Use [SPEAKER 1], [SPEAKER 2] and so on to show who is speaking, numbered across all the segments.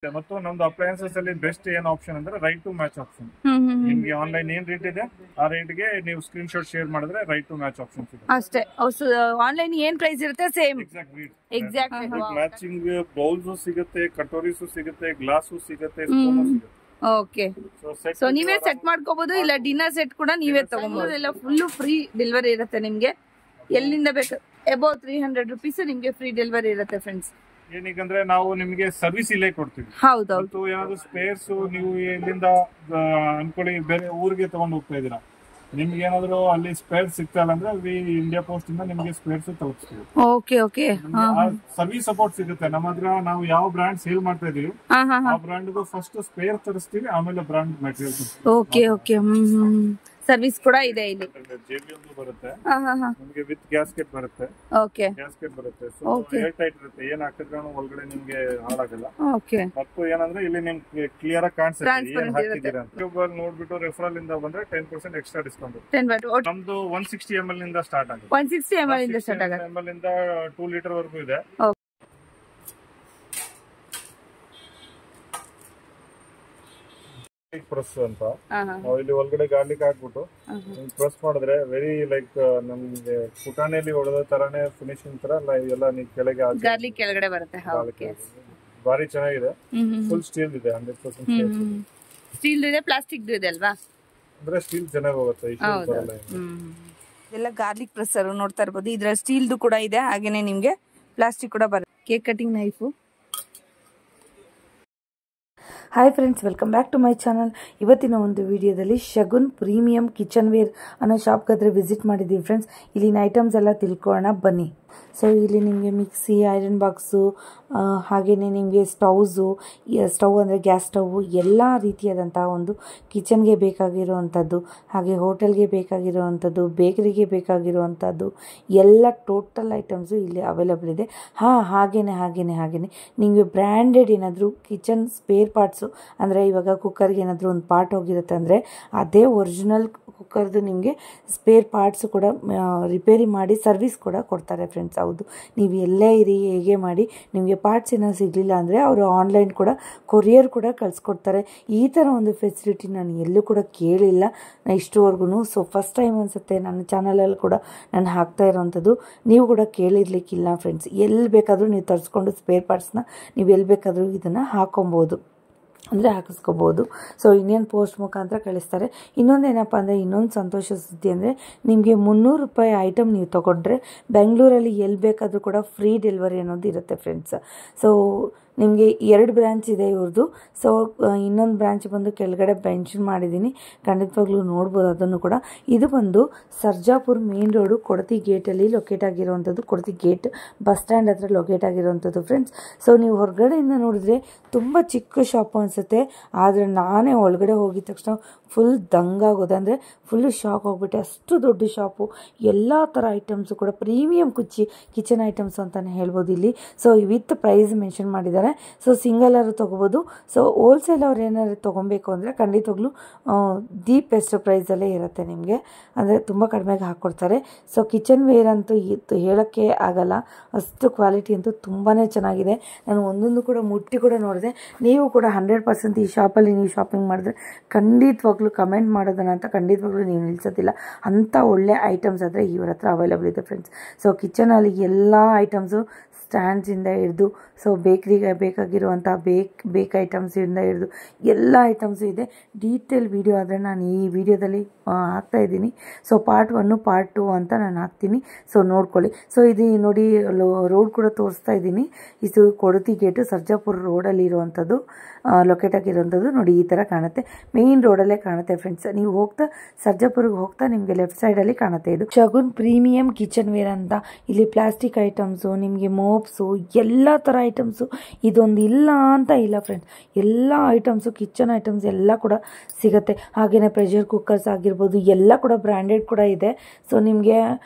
[SPEAKER 1] ಮತ್ತು ನಮ್ದು ಅಪ್ಲಯನ್ಸಸ್ ಅಲ್ಲಿ ಬೆಸ್ಟ್ ಏನ್ ಆಪ್ಷನ್ ಅಂದ್ರೆ ರೈಟ್ ಟು ಮ್ಯಾಚ್ ಆಪ್ಷನ್. ನಿಮ್ಗೆ ಆನ್ಲೈನ್ ಏನ್ ರೇಟ್ ಇದೆ ಆ ರೇಟ್ ಗೆ ನೀವು ಸ್ಕ್ರೀನ್ ಶಾಟ್ ಶೇರ್ ಮಾಡಿದ್ರೆ ರೈಟ್ ಟು ಮ್ಯಾಚ್ ಆಪ್ಷನ್ ಸಿಗುತ್ತೆ
[SPEAKER 2] ಅಷ್ಟೇ. ಆನ್ಲೈನ್ ಏನ್ ಪ್ರೈಸ್ ಇರುತ್ತೆ ಸೇಮ್ ಎಕ್ಸಾಕ್ಟ್
[SPEAKER 1] ಮ್ಯಾಚಿಂಗ್ ಬೌಲ್ಸ್ ಸಿಗುತ್ತೆ, ಕಟೋರೀಸ್ ಸಿಗುತ್ತೆ, ಗ್ಲಾಸ್ ಸಿಗುತ್ತೆ, ಸ್ಪೂನ್ ಸಿಗುತ್ತೆ.
[SPEAKER 2] ಓಕೆ, ಸೊ ನೀವೇ ಸೆಟ್ ಮಾಡ್ಕೋಬಹುದು, ಇಲ್ಲ ಡಿನ್ನರ್ ಸೆಟ್ ಕೂಡ ನೀವೇ ತಗೋಬಹುದು. ಎಲ್ಲ ಫುಲ್ ಫ್ರೀ ಡೆಲಿವರಿ ಇರುತ್ತೆ ನಿಮ್ಗೆ, ಎಲ್ಲಿಂದ ಬೇಕು ಅಬೌವ್ 300 ರೂಪೀಸ್ ನಿಮ್ಗೆ ಫ್ರೀ ಡೆಲಿವರಿ ಇರುತ್ತೆ ಫ್ರೆಂಡ್ಸ್.
[SPEAKER 1] ಏನಕ್ಕಂದ್ರೆ ನಾವು ನಿಮ್ಗೆ ಸರ್ವಿಸ್ ಇಲ್ಲೇ ಕೊಡ್ತೀವಿ.
[SPEAKER 2] ಹೌದೌದು.
[SPEAKER 1] ಏನಾದ್ರು ಸ್ಪೇರ್ಸ್ ನೀವು ಇಲ್ಲಿಂದ ಅನ್ಕೊಳ್ಳಿ ಬೇರೆ ಊರಿಗೆ ತಗೊಂಡು ಹೋಗ್ತಾ ಇದೀರಾ, ನಿಮ್ಗೆ ಏನಾದ್ರು ಅಲ್ಲಿ ಸ್ಪೇರ್ ಸಿಗ್ತಾ ಇಲ್ಲ ಅಂದ್ರೆ ಇಂಡಿಯಾ ಪೋಸ್ಟ್ ಇಂದ ನಿಮ್ಗೆ ಸ್ಪೇರ್ಸ್ ತಲುಪಿಸ್ತೀವಿ.
[SPEAKER 2] ಓಕೆ ಓಕೆ,
[SPEAKER 1] ಸರ್ವಿಸ್ ಸಪೋರ್ಟ್ ಸಿಗುತ್ತೆ. ನಮ್ಮ ಹತ್ರ ನಾವು ಯಾವ ಬ್ರಾಂಡ್ ಸೇಲ್ ಮಾಡ್ತಾ ಇದೀವಿ ಆ ಬ್ರಾಂಡ್ ಫಸ್ಟ್ ಸ್ಪೇರ್ ತರಿಸ್ತೀವಿ, ಆಮೇಲೆ brand material.
[SPEAKER 2] Okay okay, service ಕೂಡ ಇದೆ ಇಲ್ಲಿ.
[SPEAKER 1] ಜೆಬಿಎಲ್ ಬರುತ್ತೆ ನಿಮಗೆ, ವಿತ್ ಗ್ಯಾಸ್ಕೆಟ್ ಬರುತ್ತೆ.
[SPEAKER 2] ಓಕೆ,
[SPEAKER 1] ಗ್ಯಾಸ್ಕೆಟ್ ಬರುತ್ತೆ, ಸೊ ಏರ್ ಟೈಟ್ ಇರುತ್ತೆ, ಏನ್ ಹಾಕಿದ್ರು ಒಳಗಡೆ ನಿಮ್ಗೆ ಹಾಳಾಗಲ್ಲ.
[SPEAKER 2] ಓಕೆ,
[SPEAKER 1] ಮತ್ತು ಏನಂದ್ರೆ ಇಲ್ಲಿ ನಿಮ್ಗೆ ಕ್ಲಿಯರ್ ಆಗಿ ಕಾಣಿಸುತ್ತೆ ಏನ್ ಹಾಕಿದ್ದೀರಾ ಅಂತ. ಯೂಟ್ಯೂಬ್ ನೋಡ್ಬಿಟ್ಟು ರೆಫರಲ್ ಇಂದ ಬಂದ್ರೆ 10% ಎಕ್ಸ್ಟ್ರಾ ಡಿಸ್ಕೌಂಟ್. ನಮ್ದು 160 ml ಇಂದ ಸ್ಟಾರ್ಟ್ ಆಗುತ್ತೆ.
[SPEAKER 2] 160 ml ಇಂದ ಸ್ಟಾರ್ಟ್ ಆಗುತ್ತೆ.
[SPEAKER 1] 160 ml ಇಂದ 2 ಲೀಟರ್ ವರೆಗೂ ಇದೆ. ಪ್ರೆಸ್ ಅಂತ ಇಲ್ಲಿ ಒಳಗಡೆ ಗಾರ್ಲಿಕ್ ಹಾಕ್ಬಿಟ್ಟು ಪ್ರೆಸ್ ಮಾಡಿದ್ರೆ ವೆರಿ ಲೈಕ್ ನಮ್ಗೆ ಪುಟಾಣಿಯಲ್ಲಿ ಹೊಡೆದ ತರಾನೇ ಫಿನಿಶಿಂಗ್ ತರ ಎಲ್ಲ ನೀವು ಕೆಳಗೆ
[SPEAKER 2] ಗಾರ್ಲಿಕ್ ಕೆಳಗಡೆ ಬರುತ್ತೆ.
[SPEAKER 1] ಬಾರಿ ಚೆನ್ನಾಗಿದೆ. ಫುಲ್ ಸ್ಟೀಲ್ ಇದೆ, 100%
[SPEAKER 2] ಸ್ಟೀಲ್ ಇದೆ, ಪ್ಲಾಸ್ಟಿಕ್ ಇದೆ ಅಲ್ವಾ?
[SPEAKER 1] ಅಂದ್ರೆ ಸ್ಟೀಲ್ ಚೆನ್ನಾಗಿ ಹೋಗುತ್ತೆ.
[SPEAKER 2] ಎಲ್ಲ ಗಾರ್ಲಿಕ್ ಪ್ರೆಸ್ಸರ್ ನೋಡ್ತಾ ಇರ್ಬೋದು, ಇದ್ರ ಸ್ಟೀಲ್ದು ಕೂಡ ಇದೆ, ಹಾಗೇನೆ ನಿಮ್ಗೆ ಪ್ಲಾಸ್ಟಿಕ್ ಕೂಡ ಬರುತ್ತೆ. Cake cutting knife. Hi friends, welcome back to my channel. ಇವತ್ತಿನ ಒಂದು ವಿಡಿಯೋದಲ್ಲಿ ಶಗುನ್ ಪ್ರೀಮಿಯಂ ಕಿಚನ್ ವೇರ್ ಅನ್ನೋ ಶಾಪ್ಗಾದ್ರೆ ವಿಸಿಟ್ ಮಾಡಿದ್ದೀವಿ ಫ್ರೆಂಡ್ಸ್. ಇಲ್ಲಿನ ಐಟಮ್ಸ್ ಎಲ್ಲ ತಿಳ್ಕೊಳ್ಳೋಣ ಬನ್ನಿ. ಸೊ ಇಲ್ಲಿ ನಿಮಗೆ ಮಿಕ್ಸಿ, ಐರನ್ ಬಾಕ್ಸು, ಹಾಗೆಯೇ ನಿಮಗೆ ಸ್ಟವ್ ಅಂದರೆ ಗ್ಯಾಸ್ ಸ್ಟವ್, ಎಲ್ಲ ರೀತಿಯಾದಂತಹ ಒಂದು ಕಿಚನ್ಗೆ ಬೇಕಾಗಿರುವಂಥದ್ದು, ಹಾಗೆ ಹೋಟೆಲ್ಗೆ ಬೇಕಾಗಿರುವಂಥದ್ದು, ಬೇಕರಿಗೆ ಬೇಕಾಗಿರುವಂಥದ್ದು ಎಲ್ಲ ಟೋಟಲ್ ಐಟಮ್ಸು ಇಲ್ಲಿ ಅವೈಲಬಲ್ ಇದೆ. ಹಾಗೆಯೇ ನಿಮಗೆ ಬ್ರ್ಯಾಂಡೆಡ್ ಏನಾದರೂ ಕಿಚನ್ ಸ್ಪೇರ್ ಪಾರ್ಟ್ಸು, ಅಂದರೆ ಇವಾಗ ಕುಕ್ಕರ್ಗೆ ಏನಾದರೂ ಒಂದು ಪಾರ್ಟ್ ಹೋಗಿರುತ್ತೆ ಅಂದರೆ ಅದೇ ಒರಿಜಿನಲ್ ಕುಕ್ಕರ್ದು ನಿಮಗೆ ಸ್ಪೇರ್ ಪಾರ್ಟ್ಸು ಕೂಡ ರಿಪೇರಿ ಮಾಡಿ ಸರ್ವಿಸ್ ಕೂಡ ಕೊಡ್ತಾರೆ ಫ್ರೆಂಡ್ಸ್. ಹೌದು, ನೀವು ಎಲ್ಲೇ ಇರಿ, ಹೇಗೆ ಮಾಡಿ ನಿಮಗೆ ಪಾರ್ಟ್ಸ್ ಏನೋ ಸಿಗಲಿಲ್ಲ ಅಂದರೆ ಅವರು ಆನ್ಲೈನ್ ಕೂಡ ಕೊರಿಯರ್ ಕೂಡ ಕಳಿಸ್ಕೊಡ್ತಾರೆ. ಈ ಥರ ಒಂದು ಫೆಸಿಲಿಟಿ ನಾನು ಎಲ್ಲೂ ಕೂಡ ಕೇಳಿಲ್ಲ ಇಷ್ಟುವರೆಗೂ. ಸೊ ಫಸ್ಟ್ ಟೈಮ್ ಅನಿಸುತ್ತೆ ನನ್ನ ಚಾನಲಲ್ಲಿ ಕೂಡ ನಾನು ಹಾಕ್ತಾ ಇರೋವಂಥದ್ದು. ನೀವು ಕೂಡ ಕೇಳಿರ್ಲಿಕ್ಕಿಲ್ಲ ಫ್ರೆಂಡ್ಸ್. ಎಲ್ಲಿ ಬೇಕಾದರೂ ನೀವು ತರಿಸ್ಕೊಂಡು ಸ್ಪೇರ್ ಪಾರ್ಟ್ಸ್ನ ನೀವು ಎಲ್ಲಿ ಬೇಕಾದರೂ ಇದನ್ನು ಹಾಕೊಬೋದು, ಅಂದರೆ ಹಾಕಿಸ್ಕೋಬೋದು. ಸೊ ಇಂಡಿಯನ್ ಪೋಸ್ಟ್ ಮುಖಾಂತರ ಕಳಿಸ್ತಾರೆ. ಇನ್ನೊಂದೇನಪ್ಪ ಅಂದರೆ, ಇನ್ನೊಂದು ಸಂತೋಷ ಸುದ್ದಿ ಅಂದರೆ, ನಿಮಗೆ 300 ರೂಪಾಯಿ ಐಟಮ್ ನೀವು ತೊಗೊಂಡ್ರೆ ಬೆಂಗಳೂರಲ್ಲಿ ಎಲ್ಲಿ ಬೇಕಾದರೂ ಕೂಡ ಫ್ರೀ ಡೆಲಿವರಿ ಅನ್ನೋದು ಇರುತ್ತೆ ಫ್ರೆಂಡ್ಸ್. ಸೊ ನಿಮಗೆ 2 ಬ್ರಾಂಚ್ ಇದೆ ಇವ್ರದ್ದು. ಸೊ ಇನ್ನೊಂದು ಬ್ರಾಂಚ್ ಬಂದು ಕೆಳಗಡೆ ಮೆನ್ಷನ್ ಮಾಡಿದ್ದೀನಿ, ಖಂಡಿತವಾಗ್ಲೂ ನೋಡ್ಬೋದು ಅದನ್ನು ಕೂಡ. ಇದು ಬಂದು ಸರ್ಜಾಪುರ್ ಮೇನ್ ರೋಡು ಕೊಡತಿ ಗೇಟಲ್ಲಿ ಲೊಕೇಟ್ ಆಗಿರುವಂಥದ್ದು, ಕೊಡತಿ ಗೇಟ್ ಬಸ್ ಸ್ಟ್ಯಾಂಡ್ ಹತ್ರ ಲೊಕೇಟ್ ಆಗಿರುವಂಥದ್ದು ಫ್ರೆಂಡ್ಸ್. ಸೊ ನೀವು ಹೊರಗಡೆಯಿಂದ ನೋಡಿದ್ರೆ ತುಂಬ ಚಿಕ್ಕ ಶಾಪು ಅನಿಸುತ್ತೆ, ಆದರೆ ನಾನೇ ಒಳಗಡೆ ಹೋಗಿದ ತಕ್ಷಣ ಫುಲ್ ದಂಗಾಗೋದು, ಅಂದರೆ ಫುಲ್ಲು ಶಾಕ್ ಹೋಗ್ಬಿಟ್ಟೆ. ಅಷ್ಟು ದೊಡ್ಡ ಶಾಪು, ಎಲ್ಲ ಥರ ಐಟಮ್ಸು ಕೂಡ ಪ್ರೀಮಿಯಂ ಕಿಚನ್ ಐಟಮ್ಸ್ ಅಂತಲೇ ಹೇಳ್ಬೋದು ಇಲ್ಲಿ. ಸೊ ವಿತ್ ಪ್ರೈಸ್ ಮೆನ್ಷನ್ ಮಾಡಿದ್ದಾರೆ. ಸೊ ಸಿಂಗಲಾರು ತೊಗೋಬೋದು. ಸೊ ಹೋಲ್ಸೇಲ್ ಅವ್ರು ಏನಾದ್ರು ತೊಗೊಬೇಕು ಅಂದರೆ ಖಂಡಿತವಾಗ್ಲೂ ದಿ ಬೆಸ್ಟ್ ಪ್ರೈಸಲ್ಲೇ ಇರುತ್ತೆ ನಿಮಗೆ, ಅಂದರೆ ತುಂಬ ಕಡಿಮೆಗೆ ಹಾಕ್ಕೊಡ್ತಾರೆ. ಸೊ ಕಿಚನ್ ವೇರ್ ಅಂತೂ ಹೇಳೋಕ್ಕೆ ಆಗಲ್ಲ, ಅಷ್ಟು ಕ್ವಾಲಿಟಿ ಅಂತೂ ತುಂಬಾ ಚೆನ್ನಾಗಿದೆ. ನಾನು ಒಂದೊಂದು ಕೂಡ ಮುಟ್ಟಿ ಕೂಡ ನೋಡಿದೆ. ನೀವು ಕೂಡ 100% ಈ ಶಾಪಲ್ಲಿ ನೀವು ಶಾಪಿಂಗ್ ಮಾಡಿದ್ರೆ ಖಂಡಿತವಾಗ್ಲೂ ಕಮೆಂಟ್ ಮಾಡೋದನ್ನ ಅಂತ ಖಂಡಿತವಾಗ್ಲೂ ನೀವು ನಿಲ್ಲಿಸೋದಿಲ್ಲ. ಅಂಥ ಒಳ್ಳೆ ಐಟಮ್ಸ್ ಆದರೆ ಇವ್ರ ಹತ್ರ ಅವೈಲಬಲ್ ಇದೆ ಫ್ರೆಂಡ್ಸ್. ಸೊ ಕಿಚನಲ್ಲಿ ಎಲ್ಲ ಐಟಮ್ಸು ಸ್ಟ್ಯಾಂಡ್ಸಿಂದ ಹಿಡಿದು, ಸೊ ಬೇಕ್ರಿಗೆ ಬೇಕಾಗಿರುವಂಥ ಬೇಕ್ ಐಟಮ್ಸಿಂದ ಹಿಡಿದು ಎಲ್ಲ ಐಟಮ್ಸು ಇದೆ. ಡೀಟೇಲ್ ವಿಡಿಯೋ ಆದರೆ ನಾನು ಈ ವಿಡಿಯೋದಲ್ಲಿ ಹಾಕ್ತಾಯಿದ್ದೀನಿ. ಸೊ ಪಾರ್ಟ್ 1 ಪಾರ್ಟ್ 2 ಅಂತ ನಾನು ಹಾಕ್ತೀನಿ, ಸೊ ನೋಡ್ಕೊಳ್ಳಿ. ಸೊ ಇದು ನೋಡಿ ರೋಡ್ ಕೂಡ ತೋರಿಸ್ತಾ ಇದ್ದೀನಿ. ಇದು ಕೊಡತಿ ಗೇಟು ಸರ್ಜಾಪುರ ರೋಡಲ್ಲಿ ಇರುವಂಥದ್ದು, ಲೊಕೇಟ್ ಆಗಿರುವಂಥದ್ದು. ನೋಡಿ ಈ ಥರ ಕಾಣುತ್ತೆ, ಮೇಯ್ನ್ ರೋಡಲ್ಲೇ ಕಾಣುತ್ತೆ ಫ್ರೆಂಡ್ಸ್. ನೀವು ಹೋಗ್ತಾ ಸರ್ಜಾಪುರ್ಗೆ ಹೋಗ್ತಾ ನಿಮಗೆ ಲೆಫ್ಟ್ ಸೈಡಲ್ಲಿ ಕಾಣುತ್ತೆ. ಇದು ಶಗುನ್ ಪ್ರೀಮಿಯಂ ಕಿಚನ್ ವೇರ್ ಅಂತ. ಇಲ್ಲಿ ಪ್ಲಾಸ್ಟಿಕ್ ಐಟಮ್ಸು, ನಿಮಗೆ ಮೋಪ್ಸು, ಎಲ್ಲ ಥರ ಐಟಮ್ಸು, ಇದೊಂದು ಇಲ್ಲ ಅಂತ ಇಲ್ಲ ಫ್ರೆಂಡ್ಸ್. ಎಲ್ಲ ಐಟಮ್ಸು, ಕಿಚನ್ ಐಟಮ್ಸ್ ಎಲ್ಲ ಕೂಡ ಸಿಗುತ್ತೆ. ಹಾಗೆಯೇ ಪ್ರೆಷರ್ ಕುಕ್ಕರ್ಸ್ ಆಗಿರ್ಬೋದು, ಎಲ್ಲ ಕೂಡ ಬ್ರ್ಯಾಂಡೆಡ್ ಕೂಡ ಇದೆ. ಸೊ ನಿಮಗೆ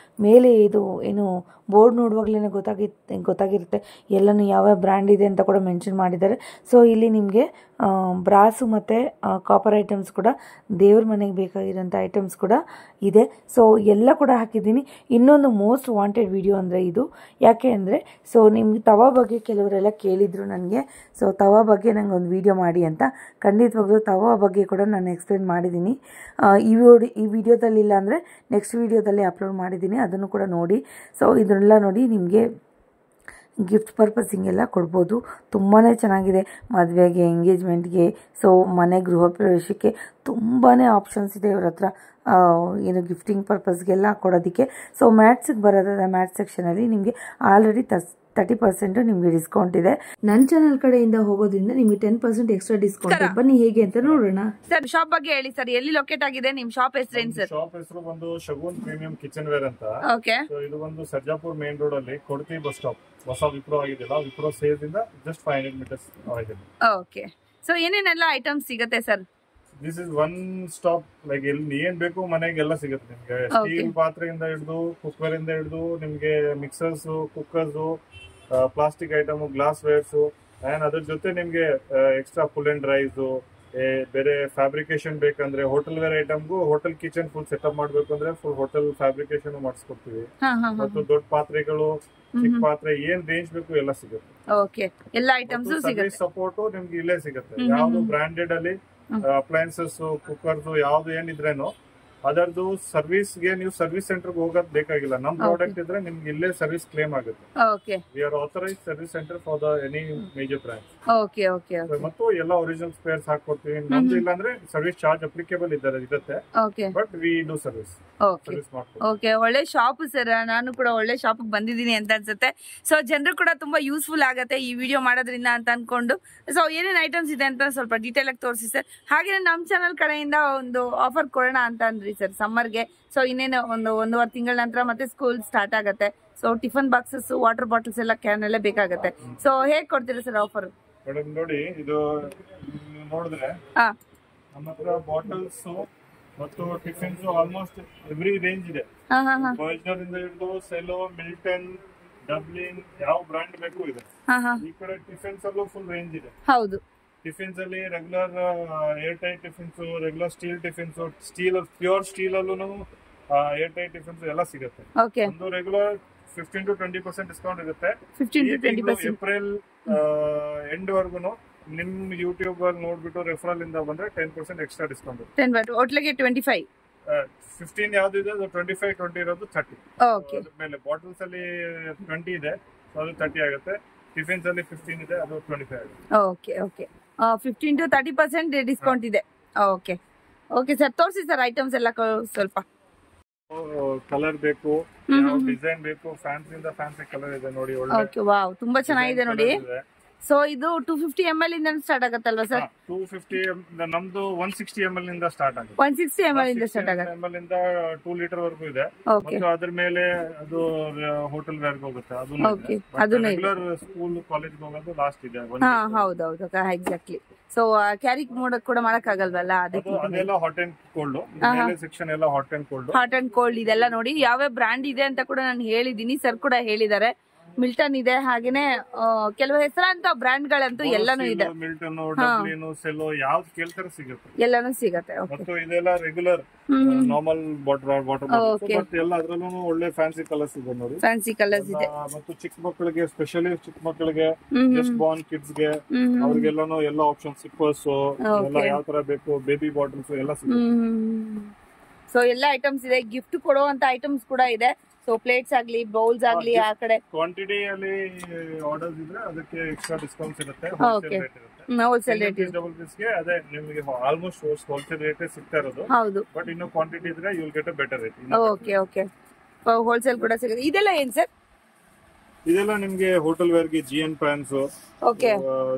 [SPEAKER 2] ಮೇಲೆ ಇದು ಏನು ಬೋರ್ಡ್ ನೋಡುವಾಗಲೇ ಗೊತ್ತಾಗಿರುತ್ತೆ ಎಲ್ಲನೂ ಯಾವ ಬ್ರ್ಯಾಂಡ್ ಇದೆ ಅಂತ ಕೂಡ ಮೆನ್ಷನ್ ಮಾಡಿದ್ದಾರೆ. ಸೊ ಇಲ್ಲಿ ನಿಮಗೆ ಬ್ರಾಸು ಮತ್ತು ಕಾಪರ್ ಐಟಮ್ಸ್ ಕೂಡ ದೇವ್ರ ಮನೆಗೆ ಬೇಕಾಗಿರೋಂಥ ಐಟಮ್ಸ್ ಕೂಡ ಇದೆ. ಸೊ ಎಲ್ಲ ಕೂಡ ಹಾಕಿದ್ದೀನಿ. ಇನ್ನೊಂದು ಮೋಸ್ಟ್ ವಾಂಟೆಡ್ ವಿಡಿಯೋ ಅಂದರೆ ಇದು. ಯಾಕೆ ಅಂದರೆ ಸೊ ನಿಮ್ಗೆ ತವಾ ಬಗ್ಗೆ ಕೆಲವರೆಲ್ಲ ಕೇಳಿದರು ನನಗೆ. ಸೊ ತವಾ ಬಗ್ಗೆ ನಂಗೆ ಒಂದು ವಿಡಿಯೋ ಮಾಡಿ ಅಂತ. ಖಂಡಿತವಾಗ್ಲೂ ತವಾ ಬಗ್ಗೆ ಕೂಡ ನಾನು ಎಕ್ಸ್ಪ್ಲೇನ್ ಮಾಡಿದ್ದೀನಿ. ಈ ವಿಡಿಯೋದಲ್ಲಿ ಇಲ್ಲ ಅಂದರೆ ನೆಕ್ಸ್ಟ್ ವಿಡಿಯೋದಲ್ಲಿ ಅಪ್ಲೋಡ್ ಮಾಡಿದ್ದೀನಿ, ಅದನ್ನು ಕೂಡ ನೋಡಿ. ಸೊ ಇದನ್ನೆಲ್ಲ ನೋಡಿ ನಿಮಗೆ ಗಿಫ್ಟ್ ಪರ್ಪಸ್ಸಿಗೆಲ್ಲ ಕೊಡ್ಬೋದು. ತುಂಬಾ ಚೆನ್ನಾಗಿದೆ. ಮದುವೆಗೆ, ಎಂಗೇಜ್ಮೆಂಟ್ಗೆ, ಸೊ ಮನೆ ಗೃಹ ಪ್ರವೇಶಕ್ಕೆ ತುಂಬಾ ಆಪ್ಷನ್ಸ್ ಇದೆ ಇವ್ರ ಹತ್ರ, ಏನು ಗಿಫ್ಟಿಂಗ್ ಪರ್ಪಸ್ಗೆಲ್ಲ ಕೊಡೋದಕ್ಕೆ. ಸೊ ಮ್ಯಾಟ್ಸಿಗೆ ಬರೋದಾದ್ರೆ ಮ್ಯಾಟ್ ಸೆಕ್ಷನಲ್ಲಿ ನಿಮಗೆ ಆಲ್ರೆಡಿ 30% ನಿಮಗೆ ಡಿಸ್ಕೌಂಟ್ ಇದೆ. ನನ್ನ ಚಾನಲ್ ಕಡೆಯಿಂದ ಹೋಗೋದ್ರಿಂದ ನಿಮಗೆ 10% ಎಕ್ಸ್ಟ್ರಾ ಡಿಸ್ಕೌಂಟ್. ಬನ್ನಿ ಹೇಗೆ ಅಂತ ನೋಡೋಣ.
[SPEAKER 3] ಸರ್ ಶಾಪ್ ಬಗ್ಗೆ ಹೇಳಿ ಸರ್, ಎಲ್ಲಿ ಲೊಕೇಟ್ ಆಗಿದೆ ನಿಮ್ ಶಾಪ್ ಹೆಸರೇನು ಸರ್?
[SPEAKER 1] ಶಾಪ್ ಹೆಸರು ಬಂದು ಶಗುನ್ ಪ್ರೀಮಿಯಂ ಕಿಚನ್ ವೇರ್ ಅಂತ.
[SPEAKER 3] ಓಕೆ.
[SPEAKER 1] ಸೊ ಇದು ಒಂದು ಸರ್ಜಾಪುರ್ ಮೇನ್ ರೋಡ್ ಅಲ್ಲಿ ಕೊಡ್ತಿ ಬಸ್ ಸ್ಟಾಪ್, ಹೊಸ ವಿಪ್ರೋ ಆಗಿದೆಯಲ್ಲ, ವಿಪ್ರೋ ಸೇಲ್ ಇಂದ ಜಸ್ಟ್ 500 ಮೀಟರ್ಸ್ ಆಗಿದೆ.
[SPEAKER 3] ಓಕೆ. ಸೊ ಏನೇನೆಲ್ಲ ಐಟಮ್ಸ್ ಸಿಗುತ್ತೆ sir?
[SPEAKER 1] This is one stop, like ಎಲ್ಲಿ ಏನ್ ಬೇಕು ಮನೆಗೆಲ್ಲ ಸಿಗುತ್ತೆ ನಿಮ್ಗೆ. ಸ್ಟೀಲ್ ಪಾತ್ರೆಯಿಂದ ಹಿಡಿದು ಕುಕ್ಕರ್ ಇಂದ ಹಿಡಿದು ನಿಮ್ಗೆ mixers, cookers, plastic item, glass wares, and ಅದ್ರ ಜೊತೆ ನಿಮ್ಗೆ ಎಕ್ಸ್ಟ್ರಾ ಫುಲ್ ಅಂಡ್ ಡ್ರೈಸ್, ಬೇರೆ ಫ್ಯಾಬ್ರಿಕೇಶನ್ ಬೇಕಂದ್ರೆ ಹೋಟೆಲ್ ವೇರ್ ಐಟಮ್ಗೂ ಹೋಟೆಲ್ ಕಿಚನ್ ಫುಲ್ ಸೆಟಪ್ ಮಾಡ್ಬೇಕು ಅಂದ್ರೆ ಫುಲ್ ಹೋಟೆಲ್ ಫ್ಯಾಬ್ರಿಕೇಶನ್ ಮಾಡಿಸ್ಕೊಡ್ತೀವಿ. ಮತ್ತು ದೊಡ್ಡ ಪಾತ್ರೆಗಳು, ಚಿಕ್ಕ ಪಾತ್ರೆ, ಏನ್ ರೇಂಜ್ ಬೇಕು ಎಲ್ಲ ಸಿಗುತ್ತೆ.
[SPEAKER 3] ಓಕೆ, ಎಲ್ಲ ಐಟಮ್ಸ್ ಸಿಗುತ್ತೆ.
[SPEAKER 1] ಸಪೋರ್ಟ್ ನಿಮ್ಗೆ ಇಲ್ಲೇ ಸಿಗುತ್ತೆ. ಯಾವ್ದು ಬ್ರಾಂಡೆಡ್ ಅಲ್ಲಿ ಅಪ್ಲಯನ್ಸಸ್, ಕುಕ್ಕರ್ಸ್ ಯಾವ್ದು ಏನಿದ್ರೇನು ಅದರದ್ದು ಸರ್ವಿಸ್ಗೆ ನೀವು ಸರ್ವಿಸ್ ಸೆಂಟರ್ಗೆ ಹೋಗೋದ್ ಬೇಕಾಗಿಲ್ಲ. ನಮ್ ಪ್ರಾಡಕ್ಟ್ ಇದ್ರೆ ನಿಮ್ಗೆ ಇಲ್ಲೇ ಸರ್ವಿಸ್ ಕ್ಲೇಮ್ ಆಗುತ್ತೆ.
[SPEAKER 3] Okay.
[SPEAKER 1] We are authorised service centre for the any major branch.
[SPEAKER 3] Okay okay.
[SPEAKER 1] ಮತ್ತು ಎಲ್ಲ ಒರಿಜಿನಲ್ ಸ್ಪೇರ್ಸ್ ಹಾಕೊಡ್ತೀವಿ. ನಮ್ದು ಇಲ್ಲ ಅಂದ್ರೆ ಸರ್ವಿಸ್ ಚಾರ್ಜ್ ಅಪ್ಲಿಕೇಬಲ್ ಇರುತ್ತೆ.
[SPEAKER 3] Okay.
[SPEAKER 1] But we do service.
[SPEAKER 3] Okay okay. ಒಳ್ಳೆ ಶಾಪ್ ಸರ್. ನಾನು ಕೂಡ ಒಳ್ಳೆ ಶಾಪ್ ಬಂದಿದ್ದೀನಿ ಅಂತ ಅನ್ಸುತ್ತೆ. ಸೊ ಜನರು ಕೂಡ ತುಂಬಾ ಯೂಸ್ಫುಲ್ ಆಗತ್ತೆ ಈ ವಿಡಿಯೋ ಮಾಡೋದ್ರಿಂದ ಅಂತ ಅನ್ಕೊಂಡು. ಸೊ ಏನೇನ್ ಐಟಮ್ಸ್ ಇದೆ ಅಂತ ಸ್ವಲ್ಪ ಡೀಟೇಲ್ ಆಗಿ ತೋರಿಸಿ ಸರ್. ಹಾಗೆ ನಮ್ಮ ಚಾನಲ್ ಕಡೆಯಿಂದ ಒಂದು ಆಫರ್ ಕೊಡೋಣ ಅಂತ ಅಂದ್ರಿ ಸರ್ ಸಮ್ಮರ್ಗೆ. ಸೊ ಇನ್ನೇನು ಒಂದೂವರೆ ತಿಂಗಳ ನಂತರ ಮತ್ತೆ ಸ್ಕೂಲ್ ಸ್ಟಾರ್ಟ್ ಆಗತ್ತೆ. So tiffin boxes, water bottles ಎಲ್ಲ ಕ್ಯಾನ್ ಎಲ್ಲ ಬೇಕಾಗತ್ತೆ. ಸೊ ಹೇಗ್ ಕೊಡ್ತೀರಾ ಸರ್ ಆಫರ್?
[SPEAKER 1] ಮೇಡಮ್ ನೋಡಿ, ಇದು ನೋಡಿದ್ರೆ ನಮ್ಮ ಹತ್ರ ಬಾಟಲ್ಸ್ ಮತ್ತು ಟಿಫಿನ್ಸ್ ಆಲ್ಮೋಸ್ಟ್ ಎವ್ರಿ ರೇಂಜ್ ಇದೆ. ಬಾಯ್ಸ್ನರ್ ಇಂದ ಹಿಡಿದು ಸೆಲೋ, ಮಿಲ್ಟನ್, ಡಬ್ಲಿನ್, ಯಾವ ಬ್ರಾಂಡ್ ಬೇಕು ಇದೆ. ಈ ಕಡೆ ಟಿಫಿನ್ಸ್ ಅಲ್ಲೂ ಫುಲ್ ರೇಂಜ್ ಇದೆ.
[SPEAKER 3] ಹೌದು.
[SPEAKER 1] ಟಿಫಿನ್ಸ್ ಅಲ್ಲಿ regular air tight tiffins, regular steel tiffins, steel pure steel ಅಲ್ಲೂ ಏರ್ ಟೈಟ್ ಟಿಫಿನ್ಸ್ ಎಲ್ಲ ಸಿಗುತ್ತೆ. ಒಂದು ರೆಗ್ಯುಲರ್ 15 to 20% ಡಿಸ್ಕೌಂಟ್ ಇರುತ್ತೆ. ಏಪ್ರಿಲ್ ಎಂಡ್ ವರ್ಗುನು ನಿಮ್ ಯೂಟ್ಯೂಬ್ ಅಲ್ಲಿ ನೋಡ್ಬಿಟ್ಟು ರೆಫರಲ್ ಇಂದ ಬಂದ್ರೆ 10% ಎಕ್ಸ್ಟ್ರಾ ಡಿಸ್ಕೌಂಟ್.
[SPEAKER 3] 25
[SPEAKER 1] 15 ಯಾವ್ದು ಇದೆ ಅದು 25, 20 ಇರೋದು 30. ಮೇಲೆ ಬಾಟಲ್ಸ್ ಅಲ್ಲಿ 20 ಇದೆ, ಅದು 30 ಆಗುತ್ತೆ. ಟಿಫಿನ್ಸ್ ಅಲ್ಲಿ 15 ಇದೆ, ಅದು 25 ಆಗುತ್ತೆ.
[SPEAKER 3] Okay okay. 15 to 30% ಡಿಸ್ಕೌಂಟ್ ಇದೆ. ಓಕೆ ಓಕೆ ಸರ್, ತೋರಿಸಿ ಸರ್ ಐಟಮ್ಸ್ ಎಲ್ಲ ಸ್ವಲ್ಪ.
[SPEAKER 1] ಕಲರ್ ಬೇಕು, ಡಿಸೈನ್ ಬೇಕು, ಫ್ಯಾನ್ಸಿ ಕಲರ್ ಇದೆ ನೋಡಿ.
[SPEAKER 3] ಓಕೆ, ವಾವ್, ತುಂಬಾ ಚೆನ್ನಾಗಿದೆ ನೋಡಿ. ಸೊ ಇದು 250 ml ಇಂದ ಸ್ಟಾರ್ಟ್ ಆಗುತ್ತಲ್ವಾ ಸರ್?
[SPEAKER 1] 250 ನಮ್ದು 160 ml ಇಂದ ಸ್ಟಾರ್ಟ್ ಆಗುತ್ತೆ.
[SPEAKER 3] 160 ml ಇಂದ ಸ್ಟಾರ್ಟ್ ಆಗುತ್ತೆ.
[SPEAKER 1] ml ಇಂದ 2 ಲೀಟರ್ ವರೆಗೂ ಇದೆ. ಮತ್ತು ಅದ್ರ ಮೇಲೆ ಅದು ಹೋಟೆಲ್ ವೇರ್ ಹೋಗುತ್ತೆ. ಅದು ರೆಗ್ಯುಲರ್ ಸ್ಕೂಲ್ ಕಾಲೇಜ್ ಹೋಗೋದು ಲಾಸ್ಟ್ ಇದೆ.
[SPEAKER 3] ಹೌದೌದು, ಎಕ್ಸಾಕ್ಟ್ಲಿ. ಸೊ ಕ್ಯಾರಿ ಕೂಡ ಮಾಡಕ್ ಆಗಲ್ವಲ್ಲ,
[SPEAKER 1] ಅದೆಲ್ಲ ಹಾಟ್ ಅಂಡ್ ಕೋಲ್ಡ್ ಸೆಕ್ಷನ್ ಎಲ್ಲ ಹಾಟ್ ಅಂಡ್ ಕೋಲ್ಡ್
[SPEAKER 3] ಇದೆಲ್ಲ ನೋಡಿ ಯಾವ್ಯಾವ ಬ್ರಾಂಡ್ ಇದೆ ಅಂತ ಕೂಡ ನಾನು ಹೇಳಿದೀನಿ. ಸರ್ ಕೂಡ ಹೇಳಿದ್ದಾರೆ. ಮಿಲ್ಟನ್ ಇದೆ, ಹಾಗೇನೆ ಕೆಲವು ಹೆಸರಾಂತ ಬ್ರಾಂಡ್ ಗಳಂತೂ ಎಲ್ಲಾನು ಇದೆ.
[SPEAKER 1] ಮಿಲ್ಟನ್, ಡಬ್ಲಿನ್, ಸೆಲೋ ಯಾವ್ದು ಕೇಳ್ತಾರೆ ಸಿಗುತ್ತೆ,
[SPEAKER 3] ಎಲ್ಲಾನು ಸಿಗುತ್ತೆ.
[SPEAKER 1] ಮತ್ತು ಇದೆಲ್ಲ ರೆಗ್ಯುಲರ್ ನಾರ್ಮಲ್ ವಾಟರ್ ಬಾಟಲ್ ಎಲ್ಲ ಅದ್ರಲ್ಲೂ ಒಳ್ಳೆ ಫ್ಯಾನ್ಸಿ ಕಲರ್ಸ್ ಇದೆ ನೋಡಿ.
[SPEAKER 3] ಫ್ಯಾನ್ಸಿ ಕಲರ್ಸ್ ಇದೆ.
[SPEAKER 1] ಮತ್ತು ಚಿಕ್ಕ ಮಕ್ಕಳಿಗೆ, ಸ್ಪೆಷಲಿ ಚಿಕ್ಕ ಮಕ್ಕಳಿಗೆ, ಜಸ್ಟ್ ಬಾರ್ನ್ ಕಿಡ್ಸ್ ಗೆ, ಅವ್ರಿಗೆಲ್ಲಾನು ಎಲ್ಲ ಆಪ್ಷನ್, ಸಿಪ್ಪರ್ಸ್ ಎಲ್ಲ ಯಾವ ತರ ಬೇಕು, ಬೇಬಿ ಬಾಟಲ್ಸ್ ಎಲ್ಲ ಸಿಗುತ್ತೆ.
[SPEAKER 3] ಸೊ ಎಲ್ಲ ಐಟಮ್ಸ್ ಇದೆ. ಗಿಫ್ಟ್ ಕೊಡುವಂತ ಐಟಮ್ಸ್ ಕೂಡ ಇದೆ. ಸೊ ಪ್ಲೇಟ್ಸ್ ಆಗ್ಲಿ, ಬೌಲ್ಸ್ ಆಗ್ಲಿ, ಆ ಕಡೆ
[SPEAKER 1] ಕ್ವಾಂಟಿಟಿ ಅಲ್ಲಿ ಆರ್ಡರ್ಸ್ ಇದ್ರೆ ಅದಕ್ಕೆ ಎಕ್ಸ್ಟ್ರಾ ಡಿಸ್ಕೌಂಟ್ಸ್ ಇರುತ್ತೆ.
[SPEAKER 3] ಹೋಲ್ಸೇಲ್ ರೇಟ್
[SPEAKER 1] ಗೆ ಅದೇ ನಿಮಗೆ ಆಲ್ಮೋಸ್ಟ್ ಹೋಲ್ಸೇಲ್ ರೇಟ್ ಸಿಗ್ತಾ ಇರೋದು.
[SPEAKER 3] ಹೌದು.
[SPEAKER 1] ಬಟ್ ಇನ್ನು ಕ್ವಾಂಟಿಟಿ ಇದ್ರೆ you will get a better rate.
[SPEAKER 3] Okay okay. Wholesale ಕೂಡ ಸಿಗುತ್ತೆ. ಇದೆಲ್ಲ ಏನ್ ಸರ್?
[SPEAKER 1] ಇದೆಲ್ಲ ನಿಮ್ಗೆ ಹೋಟೆಲ್ ವೇರ್ ಗೆ GN ಪ್ಯಾನ್ಸ್,
[SPEAKER 3] ಓಕೆ,